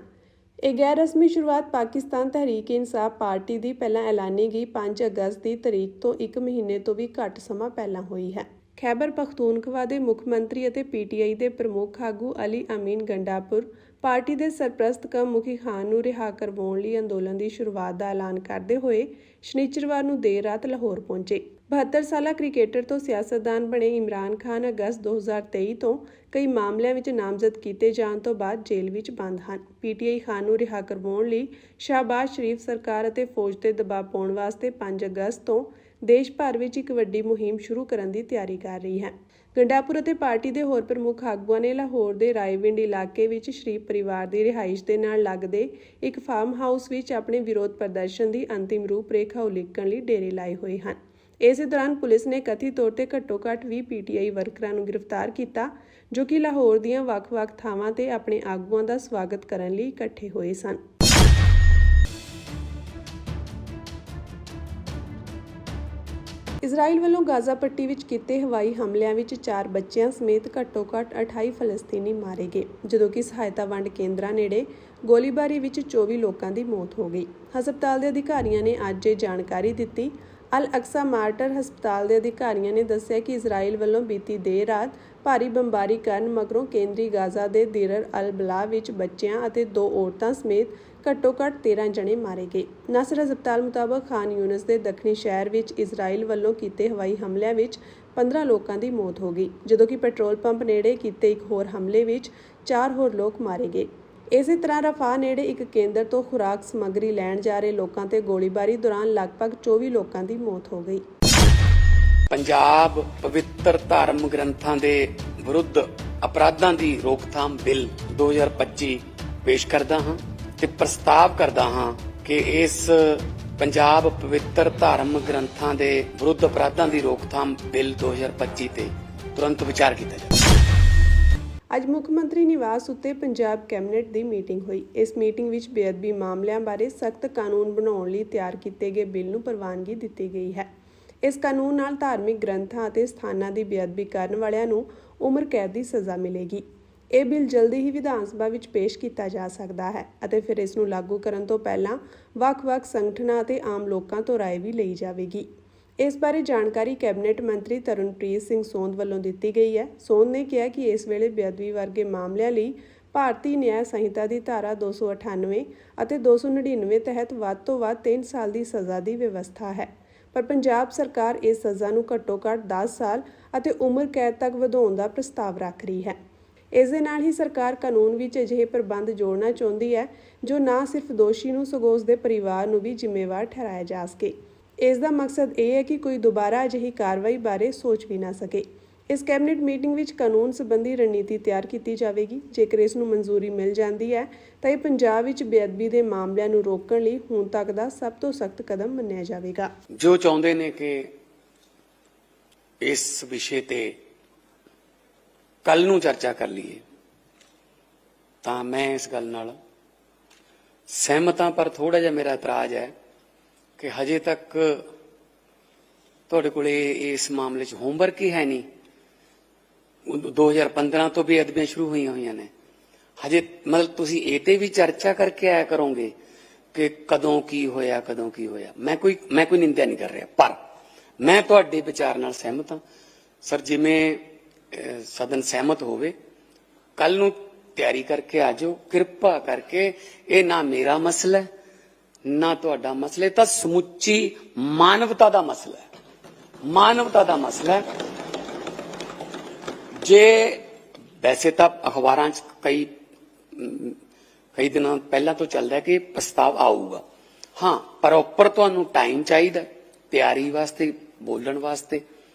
ਇਹ ਗੈਰ ਰਸਮੀ ਸ਼ੁਰੂਆਤ ਪਾਕਿਸਤਾਨ ਤਹਿਰੀਕ-ਏ-ਇਨਸਾਫ ਪਾਰਟੀ ਦੀ ਪਹਿਲਾਂ ਐਲਾਨੀ ਗਈ 5 ਅਗਸਤ ਦੀ ਤਰੀਕ ਤੋਂ 1 ਮਹੀਨੇ ਤੋਂ ਵੀ ਘੱਟ ਸਮਾਂ ਪਹਿਲਾਂ ਹੋਈ ਹੈ। ਖੈਬਰ ਪਖਤੂਨਖਵਾ ਦੇ ਮੁੱਖ ਮੰਤਰੀ ਅਤੇ ਪੀਟੀਆਈ ਦੇ ਪ੍ਰਮੁੱਖ ਆਗੂ ਅਲੀ ਅਮੀਨ ਗੰਡਾਪੁਰ ਪਾਰਟੀ ਦੇ ਸਰਪ੍ਰਸਤ ਕਮ ਮੁਖੀ ਖਾਨ ਨੂੰ ਰਿਹਾ ਕਰਵਾਉਣ ਲਈ ਅੰਦੋਲਨ ਦੀ ਸ਼ੁਰੂਆਤ ਦਾ ਐਲਾਨ ਕਰਦੇ ਹੋਏ ਸ਼ਨੀਚਰਵਾਰ ਨੂੰ ਦੇਰ ਰਾਤ ਲਾਹੌਰ ਪਹੁੰਚੇ। 72 ਸਾਲਾ ਕ੍ਰਿਕਟਰ ਤੋਂ ਸਿਆਸਤਦਾਨ ਬਣੇ ਇਮਰਾਨ ਖਾਨ ਅਗਸਤ 2023 ਤੋਂ ਕਈ ਮਾਮਲਿਆਂ ਵਿੱਚ ਨਾਮਜ਼ਦ ਕੀਤੇ ਜਾਣ ਤੋਂ ਬਾਅਦ ਜੇਲ੍ਹ ਵਿੱਚ ਬੰਦ ਹਨ। ਪੀਟੀਆਈ ਖਾਨ ਨੂੰ ਰਿਹਾ ਕਰਵਾਉਣ ਲਈ ਸ਼ਾਹਬਾਜ਼ ਸ਼ਰੀਫ ਸਰਕਾਰ ਅਤੇ ਫੌਜ ਤੇ ਦਬਾਅ ਪਾਉਣ ਵਾਸਤੇ 5 ਅਗਸਤ ਤੋਂ ਦੇਸ਼ ਭਰ ਵਿੱਚ ਇੱਕ ਵੱਡੀ ਮੁਹਿੰਮ ਸ਼ੁਰੂ ਕਰਨ ਦੀ ਤਿਆਰੀ ਕਰ ਰਹੀ ਹੈ। ਗੰਡਾਪੁਰ ਅਤੇ ਪਾਰਟੀ ਦੇ ਹੋਰ ਪ੍ਰਮੁੱਖ ਆਗੂਆਂ ਨੇ ਲਾਹੌਰ ਦੇ ਰਾਏਵਿੰਡ ਇਲਾਕੇ ਵਿੱਚ ਸ਼ਰੀਫ ਪਰਿਵਾਰ ਦੀ ਰਿਹਾਇਸ਼ ਦੇ ਨਾਲ ਲੱਗਦੇ ਇੱਕ ਫਾਰਮ ਹਾਊਸ ਵਿੱਚ ਆਪਣੇ ਵਿਰੋਧ ਪ੍ਰਦਰਸ਼ਨ ਦੀ ਅੰਤਿਮ ਰੂਪਰੇਖਾ ਉਲੀਕਣ ਲਈ ਡੇਰੇ ਲਾਏ ਹੋਏ ਹਨ। ਇਸੇ ਦੌਰਾਨ ਪੁਲਿਸ ਨੇ ਕਥਿਤ ਤੌਰ ਤੇ ਘੱਟੋ-ਘੱਟ 20 ਪੀਟੀਆਈ ਵਰਕਰਾਂ ਨੂੰ ਗ੍ਰਿਫਤਾਰ ਕੀਤਾ, ਜੋ ਕਿ ਲਾਹੌਰ ਦੀਆਂ ਵੱਖ-ਵੱਖ ਥਾਵਾਂ ਤੇ ਆਪਣੇ ਆਗੂਆਂ ਦਾ ਸਵਾਗਤ ਕਰਨ ਲਈ ਇਕੱਠੇ ਹੋਏ ਸਨ। ਇਜ਼ਰਾਈਲ ਵੱਲੋਂ ਗਾਜ਼ਾ ਪੱਟੀ ਵਿੱਚ ਕੀਤੇ ਹਵਾਈ ਹਮਲਿਆਂ ਵਿੱਚ 4 ਬੱਚਿਆਂ ਸਮੇਤ ਘੱਟੋ-ਘੱਟ 28 ਫਲਸਤੀਨੀ ਮਾਰੇ ਗਏ, ਜਦੋਂ ਕਿ ਸਹਾਇਤਾ ਵੰਡ ਕੇਂਦਰਾਂ ਨੇੜੇ ਗੋਲੀਬਾਰੀ ਵਿੱਚ 24 ਲੋਕਾਂ ਦੀ ਮੌਤ ਹੋ ਗਈ। ਹਸਪਤਾਲ ਦੇ ਅਧਿਕਾਰੀਆਂ ਨੇ ਅੱਜ ਇਹ ਜਾਣਕਾਰੀ ਦਿੱਤੀ। ਅਲ ਅਕਸਾ ਮਾਰਟਰ ਹਸਪਤਾਲ ਦੇ ਅਧਿਕਾਰੀਆਂ ਨੇ ਦੱਸਿਆ ਕਿ ਇਜ਼ਰਾਈਲ ਵੱਲੋਂ ਬੀਤੀ ਦੇਰ ਰਾਤ ਭਾਰੀ ਬੰਬਾਰੀ ਕਰਨ ਮਗਰੋਂ ਕੇਂਦਰੀ ਗਾਜ਼ਾ ਦੇ ਦੀਰ ਅਲ ਬਲਾ ਵਿੱਚ ਬੱਚਿਆਂ ਅਤੇ 2 ਔਰਤਾਂ ਸਮੇਤ ਘੱਟੋ-ਘੱਟ 13 ਜਣੇ ਮਾਰੇ ਗਏ। ਨਾਸਰ ਹਸਪਤਾਲ ਮੁਤਾਬਕ ਖਾਨ ਯੂਨਸ ਦੇ ਦੱਖਣੀ ਸ਼ਹਿਰ ਵਿੱਚ ਇਜ਼ਰਾਈਲ ਵੱਲੋਂ ਕੀਤੇ ਹਵਾਈ ਹਮਲਿਆਂ ਵਿੱਚ 15 ਲੋਕਾਂ ਦੀ ਮੌਤ ਹੋ ਗਈ, ਜਦੋਂ ਕਿ ਪੈਟਰੋਲ ਪੰਪ ਨੇੜੇ ਕੀਤੇ ਇੱਕ ਹੋਰ ਹਮਲੇ ਵਿੱਚ 4 ਹੋਰ ਲੋਕ ਮਾਰੇ ਗਏ। ਇਸੇ ਤਰ੍ਹਾਂ ਰਫਾਹ ਨੇੜੇ ਇੱਕ ਕੇਂਦਰ ਤੋਂ ਖੁਰਾਕ ਸਮੱਗਰੀ ਲੈਣ ਜਾ ਰਹੇ ਲੋਕਾਂ ਤੇ ਗੋਲੀਬਾਰੀ ਦੌਰਾਨ ਲਗਭਗ 24 ਲੋਕਾਂ ਦੀ ਮੌਤ ਹੋ ਗਈ। ਪੰਜਾਬ ਪਵਿੱਤਰ ਧਾਰਮ ਗ੍ਰੰਥਾਂ ਦੇ ਵਿਰੁੱਧ ਅਪਰਾਧਾਂ ਦੀ ਰੋਕਥਾਮ ਬਿੱਲ 2025 ਪੇਸ਼ ਕਰਦਾ ਹਾਂ ਤੇ ਪ੍ਰਸਤਾਵ ਕਰਦਾ ਹਾਂ ਕਿ ਇਸ ਪੰਜਾਬ ਪਵਿੱਤਰ ਧਾਰਮ ਗ੍ਰੰਥਾਂ ਦੇ ਵਿਰੁੱਧ ਅਪਰਾਧਾਂ ਦੀ ਰੋਕਥਾਮ ਬਿੱਲ 2025 ਤੇ ਤੁਰੰਤ ਵਿਚਾਰ ਕੀਤਾ ਜਾਵੇ। ਅੱਜ ਮੁੱਖ ਮੰਤਰੀ ਨਿਵਾਸ ਉੱਤੇ ਪੰਜਾਬ ਕੈਬਨਿਟ ਦੀ ਮੀਟਿੰਗ ਹੋਈ। ਇਸ ਮੀਟਿੰਗ ਵਿੱਚ ਬੇਅਦਬੀ ਮਾਮਲਿਆਂ ਬਾਰੇ ਸਖਤ ਕਾਨੂੰਨ ਬਣਾਉਣ ਲਈ ਤਿਆਰ ਕੀਤੇ ਗਏ ਬਿੱਲ ਨੂੰ ਪ੍ਰਵਾਨਗੀ ਦਿੱਤੀ ਗਈ ਹੈ। ਇਸ ਕਾਨੂੰਨ ਨਾਲ ਧਾਰਮਿਕ ਗ੍ਰੰਥਾਂ ਅਤੇ ਸਥਾਨਾਂ ਦੀ ਬੇਅਦਬੀ ਕਰਨ ਵਾਲਿਆਂ ਨੂੰ ਉਮਰ ਕੈਦ ਦੀ ਸਜ਼ਾ ਮਿਲੇਗੀ। ਇਹ ਬਿੱਲ ਜਲਦੀ ਹੀ ਵਿਧਾਨ ਸਭਾ ਵਿੱਚ ਪੇਸ਼ ਕੀਤਾ ਜਾ ਸਕਦਾ ਹੈ ਅਤੇ ਫਿਰ ਇਸ ਨੂੰ ਲਾਗੂ ਕਰਨ ਤੋਂ ਪਹਿਲਾਂ ਵੱਖ-ਵੱਖ ਸੰਗਠਨਾਂ ਅਤੇ ਆਮ ਲੋਕਾਂ ਤੋਂ ਰਾਏ ਵੀ ਲਈ ਜਾਵੇਗੀ। ਇਸ ਬਾਰੇ ਜਾਣਕਾਰੀ ਕੈਬਨਿਟ ਮੰਤਰੀ ਤਰਨਪ੍ਰੀਤ ਸਿੰਘ ਸੋਂਦ ਵੱਲੋਂ ਦਿੱਤੀ ਗਈ ਹੈ। ਸੋਂਦ ਨੇ ਕਿਹਾ ਕਿ ਇਸ ਵੇਲੇ ਬੇਅਦਬੀ ਵਰਗੇ ਮਾਮਲਿਆਂ ਲਈ ਭਾਰਤੀ ਨਿਆਂ ਸੰਹਿਤਾ ਦੀ ਧਾਰਾ 298 ਅਤੇ 299 ਤਹਿਤ ਵੱਧ ਤੋਂ ਵੱਧ 3 ਸਾਲ ਦੀ ਸਜ਼ਾ ਦੀ ਵਿਵਸਥਾ ਹੈ, ਪਰ ਪੰਜਾਬ ਸਰਕਾਰ ਇਸ ਸਜ਼ਾ ਨੂੰ ਘੱਟੋ-ਘੱਟ 10 ਸਾਲ ਅਤੇ ਉਮਰ ਕੈਦ ਤੱਕ ਵਧਾਉਣ ਦਾ ਪ੍ਰਸਤਾਵ ਰੱਖ ਰਹੀ ਹੈ। ਇਸ ਦੇ ਨਾਲ ਹੀ ਸਰਕਾਰ ਕਾਨੂੰਨ ਵਿੱਚ ਅਜਿਹੇ ਪ੍ਰਬੰਧ ਜੋੜਨਾ ਚਾਹੁੰਦੀ ਹੈ ਜੋ ਨਾ ਸਿਰਫ ਦੋਸ਼ੀ ਨੂੰ ਸਗੋਂ ਉਸ ਦੇ ਪਰਿਵਾਰ ਨੂੰ ਵੀ ਜ਼ਿੰਮੇਵਾਰ ਠਹਿਰਾਇਆ ਜਾ ਸਕੇ। ਇਸ ਦਾ ਮਕਸਦ ਇਹ ਹੈ ਕਿ ਕੋਈ ਦੁਬਾਰਾ ਅਜਿਹੀ ਕਾਰਵਾਈ ਬਾਰੇ ਸੋਚ ਵੀ ਨਾ ਸਕੇ। ਇਸ ਕੈਬਨਿਟ ਮੀਟਿੰਗ ਵਿੱਚ ਕਾਨੂੰਨ ਸੰਬੰਧੀ ਰਣਨੀਤੀ ਤਿਆਰ ਕੀਤੀ ਜਾਵੇਗੀ। ਜੇਕਰ ਇਸ ਨੂੰ ਮਨਜ਼ੂਰੀ ਮਿਲ ਜਾਂਦੀ ਹੈ ਤਾਂ ਇਹ ਪੰਜਾਬ ਵਿੱਚ ਬੇਅਦਬੀ ਦੇ ਮਾਮਲਿਆਂ ਨੂੰ ਰੋਕਣ ਲਈ ਹੁਣ ਤੱਕ ਦਾ ਸਭ ਤੋਂ ਸਖਤ ਕਦਮ ਮੰਨਿਆ ਜਾਵੇਗਾ। ਜੋ ਚਾਹੁੰਦੇ ਨੇ ਕਿ ਇਸ ਵਿਸ਼ੇ ਤੇ ਕੱਲ ਨੂੰ ਚਰਚਾ ਕਰ ਲਈਏ ਤਾਂ ਮੈਂ ਇਸ ਗੱਲ ਨਾਲ ਸਹਿਮਤ ਹਾਂ, ਪਰ ਥੋੜਾ ਜਿਹਾ ਮੇਰਾ ਇਤਰਾਜ਼ ਹੈ ਕਿ ਹਜੇ ਤੱਕ ਤੁਹਾਡੇ ਕੋਲੇ ਇਸ ਮਾਮਲੇ 'ਚ ਹੋਮਵਰਕ ਹੀ ਹੈ ਨਹੀਂ। 2015 ਤੋਂ ਬੇਅਦਬੀਆਂ ਸ਼ੁਰੂ ਹੋਈਆਂ ਨੇ, ਹਜੇ ਮਤਲਬ ਤੁਸੀਂ ਇਹ ਤੇ ਵੀ ਚਰਚਾ ਕਰਕੇ ਆਇਆ ਕਰੋਗੇ ਕਿ ਕਦੋਂ ਕੀ ਹੋਇਆ। ਮੈਂ ਕੋਈ ਨਿੰਦਿਆ ਨਹੀਂ ਕਰ ਰਿਹਾ, ਪਰ ਮੈਂ ਤੁਹਾਡੇ ਵਿਚਾਰ ਨਾਲ ਸਹਿਮਤ ਹਾਂ ਸਰ। ਜਿਵੇਂ ਸਦਨ ਸਹਿਮਤ ਹੋਵੇ, ਕੱਲ ਨੂੰ ਤਿਆਰੀ ਕਰਕੇ ਆ ਜਾਓ। ਕਿਰਪਾ ਕਰਕੇ ਇਹ ਨਾ ਮੇਰਾ ਮਸਲਾ ਹੈ ਨਾ ਤੁਹਾਡਾ ਮਸਲਾ, ਤਾਂ ਸਮੁੱਚੀ ਮਾਨਵਤਾ ਦਾ ਮਸਲਾ ਹੈ। ਮਾਨਵਤਾ ਦਾ ਮਸਲਾ ਹੈ। ਜੇ ਵੈਸੇ ਤਾਂ ਅਖਬਾਰਾਂ 'ਚ ਕਈ ਦਿਨਾਂ ਪਹਿਲਾਂ ਤੋਂ ਚੱਲਦਾ ਕਿ ਪ੍ਰਸਤਾਵ ਆਊਗਾ, ਹਾਂ, ਪਰ ਉੱਪਰ ਤੁਹਾਨੂੰ ਟਾਈਮ ਚਾਹੀਦਾ ਤਿਆਰੀ ਵਾਸਤੇ, ਬੋਲਣ ਵਾਸਤੇ।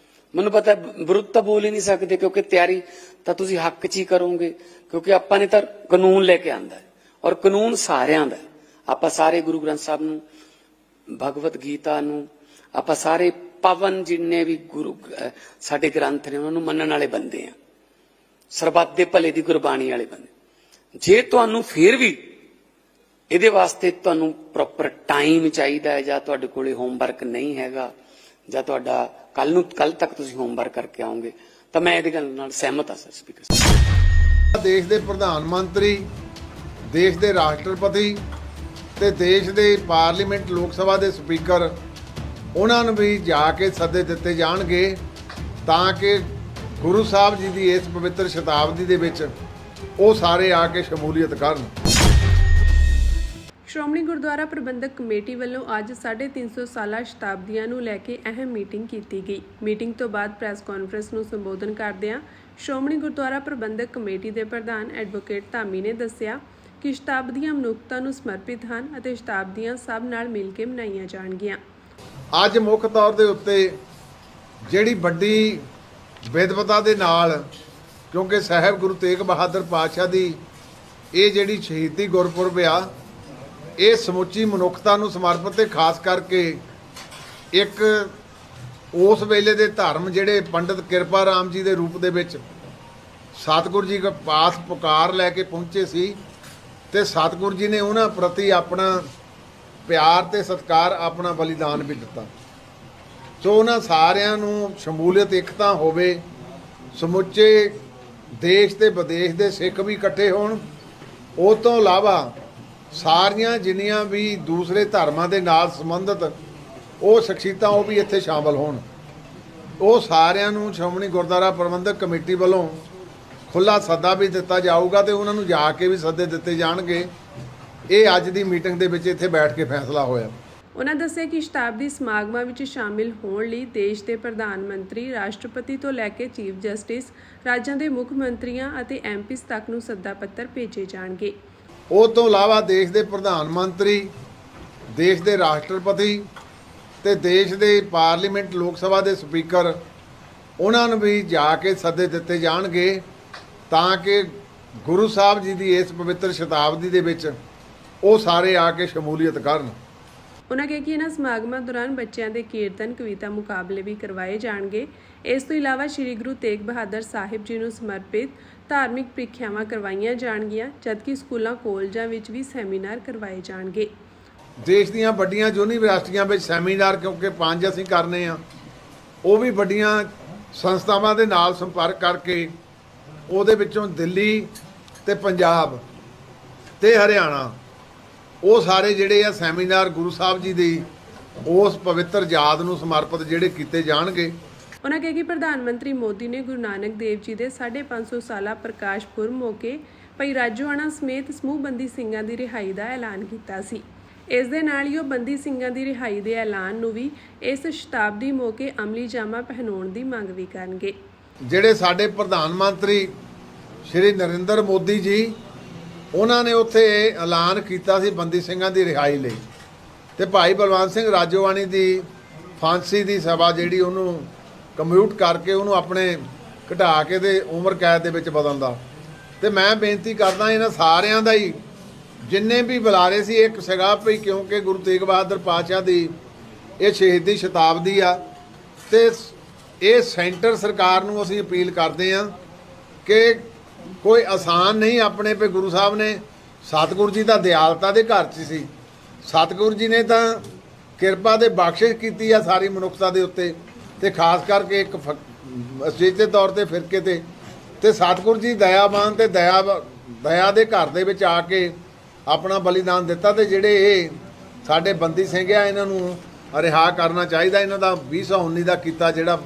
ਮੈਨੂੰ ਪਤਾ ਵਿਰੁੱਧ ਤਾਂ ਬੋਲ ਹੀ ਨਹੀਂ ਸਕਦੇ, ਕਿਉਂਕਿ ਤਿਆਰੀ ਤਾਂ ਤੁਸੀਂ ਹੱਕ 'ਚ ਹੀ ਕਰੋਗੇ, ਕਿਉਂਕਿ ਆਪਾਂ ਨੇ ਤਾਂ ਕਾਨੂੰਨ ਲੈ ਕੇ ਆਂਦਾ ਔਰ ਕਾਨੂੰਨ ਸਾਰਿਆਂ ਦਾ। ਆਪਾਂ ਸਾਰੇ ਗੁਰੂ ਗ੍ਰੰਥ ਸਾਹਿਬ ਨੂੰ, ਭਗਵਤ ਗੀਤਾ ਨੂੰ, ਆਪਾਂ ਸਾਰੇ ਪਵਨ ਜਿੰਨੇ ਵੀ ਗੁਰੂ ਸਾਡੇ ਗ੍ਰੰਥ ਨੇ ਉਹਨਾਂ ਨੂੰ ਮੰਨਣ ਵਾਲੇ ਬੰਦੇ ਆ, ਸਰਬੱਤ ਦੇ ਭਲੇ ਦੀ ਗੁਰਬਾਣੀ ਵਾਲੇ ਬੰਦੇ। ਜੇ ਤੁਹਾਨੂੰ ਫਿਰ ਵੀ ਇਹਦੇ ਵਾਸਤੇ ਤੁਹਾਨੂੰ ਪ੍ਰੋਪਰ ਟਾਈਮ ਚਾਹੀਦਾ ਹੈ, ਜਾਂ ਤੁਹਾਡੇ ਕੋਲੇ ਹੋਮਵਰਕ ਨਹੀਂ ਹੈਗਾ, ਜਾਂ ਤੁਹਾਡਾ ਕੱਲ ਤੱਕ ਤੁਸੀਂ ਹੋਮਵਰਕ ਕਰਕੇ ਆਓਗੇ, ਤਾਂ ਮੈਂ ਇਹਦੇ ਗੱਲ ਨਾਲ ਸਹਿਮਤ ਹਾਂ ਸਰ। ਸਪੀਕਰ, ਦੇਸ਼ ਦੇ ਪ੍ਰਧਾਨ ਮੰਤਰੀ, ਦੇਸ਼ ਦੇ ਰਾਸ਼ਟਰਪਤੀ ਤੇ ਦੇਸ਼ ਦੇ ਪਾਰਲੀਮੈਂਟ ਲੋਕ ਸਭਾ ਦੇ ਸਪੀਕਰ, ਉਹਨਾਂ ਨੂੰ ਵੀ ਜਾ ਕੇ ਸੱਦੇ ਦਿੱਤੇ ਜਾਣਗੇ ਤਾਂ ਕਿ ਗੁਰੂ ਸਾਹਿਬ ਜੀ ਦੀ ਇਸ ਪਵਿੱਤਰ ਸ਼ਤਾਬਦੀ ਦੇ ਵਿੱਚ ਉਹ ਸਾਰੇ ਆ ਕੇ ਸ਼ਮੂਲੀਅਤ ਕਰਨ। ਸ਼੍ਰੋਮਣੀ ਗੁਰਦੁਆਰਾ ਪ੍ਰਬੰਧਕ ਕਮੇਟੀ ਵੱਲੋਂ ਅੱਜ 350 ਸਾਲਾ ਸ਼ਤਾਬਦੀਆਂ ਨੂੰ ਲੈ ਕੇ ਅਹਿਮ ਮੀਟਿੰਗ ਕੀਤੀ ਗਈ। ਮੀਟਿੰਗ ਤੋਂ ਬਾਅਦ ਪ੍ਰੈਸ ਕਾਨਫਰੰਸ ਨੂੰ ਸੰਬੋਧਨ ਕਰਦਿਆਂ ਸ਼੍ਰੋਮਣੀ ਗੁਰਦੁਆਰਾ ਪ੍ਰਬੰਧਕ ਕਮੇਟੀ ਦੇ ਪ੍ਰਧਾਨ ਐਡਵੋਕੇਟ ਧਾਮੀ ਨੇ ਦੱਸਿਆ ਕਿ ਸ਼ਤਾਬਦੀਆਂ ਮਨੁੱਖਤਾ ਨੂੰ ਸਮਰਪਿਤ ਹਨ ਅਤੇ ਸ਼ਤਾਬਦੀਆਂ ਸਭ ਨਾਲ ਮਿਲ ਕੇ ਮਨਾਈਆਂ ਜਾਣਗੀਆਂ। ਅੱਜ ਮੁੱਖ ਤੌਰ ਦੇ ਉੱਤੇ ਜਿਹੜੀ ਵੱਡੀ ਵਿਦਵਤਾ ਦੇ ਨਾਲ, ਕਿਉਂਕਿ ਸਾਹਿਬ ਗੁਰੂ ਤੇਗ ਬਹਾਦਰ ਪਾਤਸ਼ਾਹ ਦੀ ਇਹ ਜਿਹੜੀ ਸ਼ਹੀਦੀ ਗੁਰਪੁਰਬ ਆ, ਇਹ ਸਮੁੱਚੀ ਮਨੁੱਖਤਾ ਨੂੰ ਸਮਰਪਿਤ ਤੇ ਖਾਸ ਕਰਕੇ ਇੱਕ ਉਸ ਵੇਲੇ ਦੇ ਧਰਮ ਜਿਹੜੇ ਪੰਡਿਤ ਕਿਰਪਾ ਰਾਮ ਜੀ ਦੇ ਰੂਪ ਦੇ ਵਿੱਚ ਸਤਿਗੁਰੂ ਜੀ ਦੇ ਪਾਸ ਪੁਕਾਰ ਲੈ ਕੇ ਪਹੁੰਚੇ ਸੀ, ਤੇ ਸਤਿਗੁਰੂ ਜੀ ਨੇ ਉਹਨਾਂ ਪ੍ਰਤੀ ਆਪਣਾ ਪਿਆਰ ਤੇ ਸਤਿਕਾਰ, ਆਪਣਾ ਬਲੀਦਾਨ ਵੀ ਦਿੱਤਾ। ਸੋ ਉਹਨਾਂ ਸਾਰਿਆਂ ਨੂੰ ਸ਼ਮੂਲੀਅਤ, ਇਕਤਾ ਹੋਵੇ, ਸਮੁੱਚੇ ਦੇਸ਼ ਤੇ ਵਿਦੇਸ਼ ਦੇ ਸਿੱਖ ਵੀ ਇਕੱਠੇ ਹੋਣ। ਉਹ ਤੋਂ ਇਲਾਵਾ ਸਾਰੀਆਂ ਜਿੰਨੀਆਂ ਵੀ ਦੂਸਰੇ ਧਰਮਾਂ ਦੇ ਨਾਲ ਸੰਬੰਧਿਤ ਉਹ ਸ਼ਖਸੀਅਤਾਂ ਉਹ ਵੀ ਇੱਥੇ ਸ਼ਾਮਲ ਹੋਣ। ਉਹ ਸਾਰਿਆਂ ਨੂੰ ਸ਼੍ਰੋਮਣੀ ਗੁਰਦੁਆਰਾ ਪ੍ਰਬੰਧਕ ਕਮੇਟੀ ਵੱਲੋਂ ਖੁੱਲ੍ਹਾ ਸੱਦਾ ਵੀ ਦਿੱਤਾ ਜਾਊਗਾ ਤੇ ਉਹਨਾਂ ਨੂੰ ਜਾ ਕੇ ਵੀ ਸੱਦੇ ਦਿੱਤੇ ਜਾਣਗੇ। ਇਹ ਅੱਜ ਦੀ ਮੀਟਿੰਗ ਦੇ ਵਿੱਚ ਇੱਥੇ ਬੈਠ ਕੇ ਫੈਸਲਾ ਹੋਇਆ। ਉਹਨਾਂ ਦੱਸਿਆ ਕਿ ਸ਼ਤਾਬਦੀ ਸਮਾਗਮਾਂ ਵਿੱਚ ਸ਼ਾਮਿਲ ਹੋਣ ਲਈ ਦੇਸ਼ ਦੇ ਪ੍ਰਧਾਨ ਮੰਤਰੀ, ਰਾਸ਼ਟਰਪਤੀ ਤੋਂ ਲੈ ਕੇ ਚੀਫ ਜਸਟਿਸ, ਰਾਜਾਂ ਦੇ ਮੁੱਖ ਮੰਤਰੀਆਂ ਅਤੇ ਐਮਪੀਜ਼ ਤੱਕ ਨੂੰ ਸੱਦਾ ਪੱਤਰ ਭੇਜੇ ਜਾਣਗੇ। ਉਹ ਤੋਂ ਇਲਾਵਾ ਦੇਸ਼ ਦੇ ਪ੍ਰਧਾਨ ਮੰਤਰੀ, ਦੇਸ਼ ਦੇ ਰਾਸ਼ਟਰਪਤੀ ਤੇ ਦੇਸ਼ ਦੇ ਪਾਰਲੀਮੈਂਟ ਲੋਕ ਸਭਾ ਦੇ ਸਪੀਕਰ, ਉਹਨਾਂ ਨੂੰ ਵੀ ਜਾ ਕੇ ਸੱਦੇ ਦਿੱਤੇ ਜਾਣਗੇ ਤਾਂ ਕਿ ਗੁਰੂ ਸਾਹਿਬ ਜੀ ਦੀ ਇਸ ਪਵਿੱਤਰ ਸ਼ਤਾਬਦੀ ਦੇ ਵਿੱਚ ਉਹ ਸਾਰੇ ਆ ਕੇ ਸ਼ਮੂਲੀਅਤ ਕਰਨ। ਉਹਨਾਂ ਕਿਹਾ ਕਿ ਇਹਨਾਂ ਸਮਾਗਮਾਂ ਦੌਰਾਨ ਬੱਚਿਆਂ ਦੇ ਕੀਰਤਨ, ਕਵਿਤਾ ਮੁਕਾਬਲੇ ਵੀ ਕਰਵਾਏ ਜਾਣਗੇ। ਇਸ ਤੋਂ ਇਲਾਵਾ ਸ੍ਰੀ ਗੁਰੂ ਤੇਗ ਬਹਾਦਰ ਸਾਹਿਬ ਜੀ ਨੂੰ ਸਮਰਪਿਤ ਧਾਰਮਿਕ ਪ੍ਰੀਖਿਆਵਾਂ ਕਰਵਾਈਆਂ ਜਾਣਗੀਆਂ, ਜਦਕਿ ਸਕੂਲਾਂ, ਕਾਲਜਾਂ ਵਿੱਚ ਵੀ ਸੈਮੀਨਾਰ ਕਰਵਾਏ ਜਾਣਗੇ। ਦੇਸ਼ ਦੀਆਂ ਵੱਡੀਆਂ ਯੂਨੀਵਰਸਿਟੀਆਂ ਵਿੱਚ ਸੈਮੀਨਾਰ, ਕਿਉਂਕਿ 5 ਅਸੀਂ ਕਰਨੇ ਆ, ਉਹ ਵੀ ਵੱਡੀਆਂ ਸੰਸਥਾਵਾਂ ਦੇ ਨਾਲ ਸੰਪਰਕ ਕਰਕੇ ਉਹਦੇ ਵਿੱਚੋਂ ਦਿੱਲੀ ਤੇ ਪੰਜਾਬ ਤੇ ਹਰਿਆਣਾ ਉਹ ਸਾਰੇ ਜਿਹੜੇ ਆ ਸੈਮੀਨਾਰ ਗੁਰੂ ਸਾਹਿਬ ਜੀ ਦੀ ਉਸ ਪਵਿੱਤਰ ਯਾਦ ਨੂੰ ਸਮਰਪਿਤ ਜਿਹੜੇ ਕੀਤੇ ਜਾਣਗੇ। ਉਹਨਾਂ ਕਿਹਾ ਕਿ ਪ੍ਰਧਾਨ ਮੰਤਰੀ ਮੋਦੀ ਨੇ ਗੁਰੂ ਨਾਨਕ ਦੇਵ ਜੀ ਦੇ 550 ਸਾਲਾ ਪ੍ਰਕਾਸ਼ ਪੁਰਬ ਮੌਕੇ ਭਾਈ ਰਾਜੋਆਣਾ ਸਮੇਤ ਸਮੂਹ ਬੰਦੀ ਸਿੰਘਾਂ ਦੀ ਰਿਹਾਈ ਦਾ ਐਲਾਨ ਕੀਤਾ ਸੀ। ਇਸ ਦੇ ਨਾਲ ਹੀ ਉਹ ਬੰਦੀ ਸਿੰਘਾਂ ਦੀ ਰਿਹਾਈ ਦੇ ਐਲਾਨ ਨੂੰ ਵੀ ਇਸ ਸ਼ਤਾਬਦੀ ਮੌਕੇ ਅਮਲੀ ਜਾਮਾ ਪਹਿਨਾਉਣ ਦੀ ਮੰਗ ਵੀ ਕਰਨਗੇ। ਜਿਹੜੇ ਸਾਡੇ ਪ੍ਰਧਾਨ ਮੰਤਰੀ ਸ਼੍ਰੀ ਨਰਿੰਦਰ ਮੋਦੀ ਜੀ, ਉਹਨਾਂ ਨੇ ਉੱਥੇ ਐਲਾਨ ਕੀਤਾ ਸੀ ਬੰਦੀ ਸਿੰਘਾਂ ਦੀ ਰਿਹਾਈ ਲਈ, ਤੇ ਭਾਈ ਬਲਵੰਤ ਸਿੰਘ ਰਾਜੋਆਣੀ ਦੀ ਫਾਂਸੀ ਦੀ ਸਜ਼ਾ ਜਿਹੜੀ ਉਹਨੂੰ ਕਮਿਊਟ ਕਰਕੇ ਉਹਨੂੰ ਆਪਣੇ ਘਟਾ ਕੇ ਤੇ ਉਮਰ ਕੈਦ ਦੇ ਵਿੱਚ ਬਦਲਣ ਦਾ। ਤੇ ਮੈਂ ਬੇਨਤੀ ਕਰਦਾ ਇਹਨਾਂ ਸਾਰਿਆਂ ਦਾ ਹੀ, ਜਿੰਨੇ ਵੀ ਬੁਲਾਰੇ ਸੀ, ਇੱਕ ਸੀਗਾ ਵੀ ਕਿਉਂਕਿ ਗੁਰੂ ਤੇਗ ਬਹਾਦਰ ਪਾਤਸ਼ਾਹ ਦੀ ਇਹ ਸ਼ਹੀਦੀ ਸ਼ਤਾਬਦੀ ਆ, ਤੇ ਇਹ ਸੈਂਟਰ ਸਰਕਾਰ ਨੂੰ ਅਸੀਂ ਅਪੀਲ ਕਰਦੇ ਹਾਂ ਕਿ ਕੋਈ ਆਸਾਨ ਨਹੀਂ ਆਪਣੇ ਪੇ। ਗੁਰੂ ਸਾਹਿਬ ਨੇ, ਸਤਿਗੁਰੂ ਜੀ ਦਾ ਦਿਆਲਤਾ ਦੇ ਘਰ 'ਚ ਸੀ, ਸਤਿਗੁਰੂ ਜੀ ਨੇ ਤਾਂ ਕਿਰਪਾ ਦੇ ਬਖਸ਼ਿਸ਼ ਕੀਤੀ ਆ ਸਾਰੀ ਮਨੁੱਖਤਾ ਦੇ ਉੱਤੇ, ਤੇ ਖਾਸ ਕਰਕੇ ਇੱਕ ਅਸਲੀਤੇ ਤੌਰ ਤੇ ਫਿਰਕੇ ਤੇ ਸਤਿਗੁਰੂ ਜੀ ਦਇਆਵਾਨ ਤੇ ਦਇਆ ਦੇ ਘਰ ਦੇ ਵਿੱਚ ਆ ਕੇ ਆਪਣਾ ਬਲੀਦਾਨ ਦਿੱਤਾ। ਤੇ ਜਿਹੜੇ ਇਹ ਸਾਡੇ ਬੰਦੀ ਸਿੰਘ ਆ, ਇਹਨਾਂ ਨੂੰ ਰਿਹਾ ਕਰਨਾ ਚਾਹੀਦਾ। ਇਹਨਾਂ ਦਾ 2019 ਦਾ ਕੀਤਾ ਜਿਹੜਾ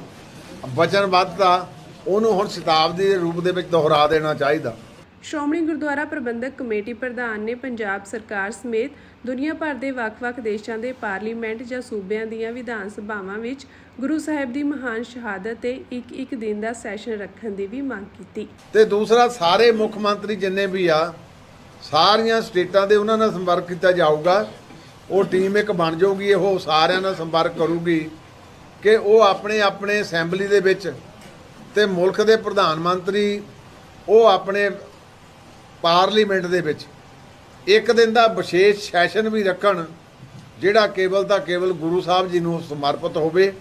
ਵਚਨਬੱਧਤਾ, ਉਹਨੂੰ ਹੁਣ ਸ਼ਤਾਬਦੀ ਦੇ ਰੂਪ ਦੇ ਵਿੱਚ ਦੁਹਰਾ ਦੇਣਾ ਚਾਹੀਦਾ। ਸ਼੍ਰੋਮਣੀ ਗੁਰਦੁਆਰਾ ਪ੍ਰਬੰਧਕ ਕਮੇਟੀ ਪ੍ਰਧਾਨ ਨੇ ਪੰਜਾਬ ਸਰਕਾਰ ਸਮੇਤ ਦੁਨੀਆ ਭਰ ਦੇ ਵੱਖ-ਵੱਖ ਦੇਸ਼ਾਂ ਦੇ ਪਾਰਲੀਮੈਂਟ ਜਾਂ ਸੂਬਿਆਂ ਦੀਆਂ ਵਿਧਾਨ ਸਭਾਵਾਂ ਵਿੱਚ ਗੁਰੂ ਸਾਹਿਬ ਦੀ ਮਹਾਨ ਸ਼ਹਾਦਤ ਤੇ ਇੱਕ ਦਿਨ ਦਾ ਸੈਸ਼ਨ ਰੱਖਣ ਦੀ ਵੀ ਮੰਗ ਕੀਤੀ। ਤੇ ਦੂਸਰਾ, ਸਾਰੇ ਮੁੱਖ ਮੰਤਰੀ ਜਿੰਨੇ ਵੀ ਆ, ਸਾਰੀਆਂ ਸਟੇਟਾਂ ਦੇ ਉਹਨਾਂ ਨਾਲ ਸੰਪਰਕ ਕੀਤਾ ਜਾਊਗਾ। ਉਹ ਟੀਮ ਇੱਕ ਬਣ ਜਾਊਗੀ, ਉਹ ਸਾਰਿਆਂ ਨਾਲ ਸੰਪਰਕ ਕਰੂਗੀ ਕਿ ਉਹ ਆਪਣੇ ਆਪਣੇ ਅਸੈਂਬਲੀ ਦੇ ਵਿੱਚ ਤੇ ਮੁਲਕ ਦੇ ਪ੍ਰਧਾਨ ਮੰਤਰੀ ਉਹ ਆਪਣੇ ਪਾਰਲੀਮੈਂਟ ਦੇ ਵਿੱਚ ਇੱਕ ਦਿਨ ਦਾ ਵਿਸ਼ੇਸ਼ ਸੈਸ਼ਨ ਵੀ ਰੱਖਣ, ਜਿਹੜਾ ਕੇਵਲ ਤਾਂ ਕੇਵਲ ਗੁਰੂ ਸਾਹਿਬ ਜੀ ਨੂੰ ਸਮਰਪਿਤ ਹੋਵੇ।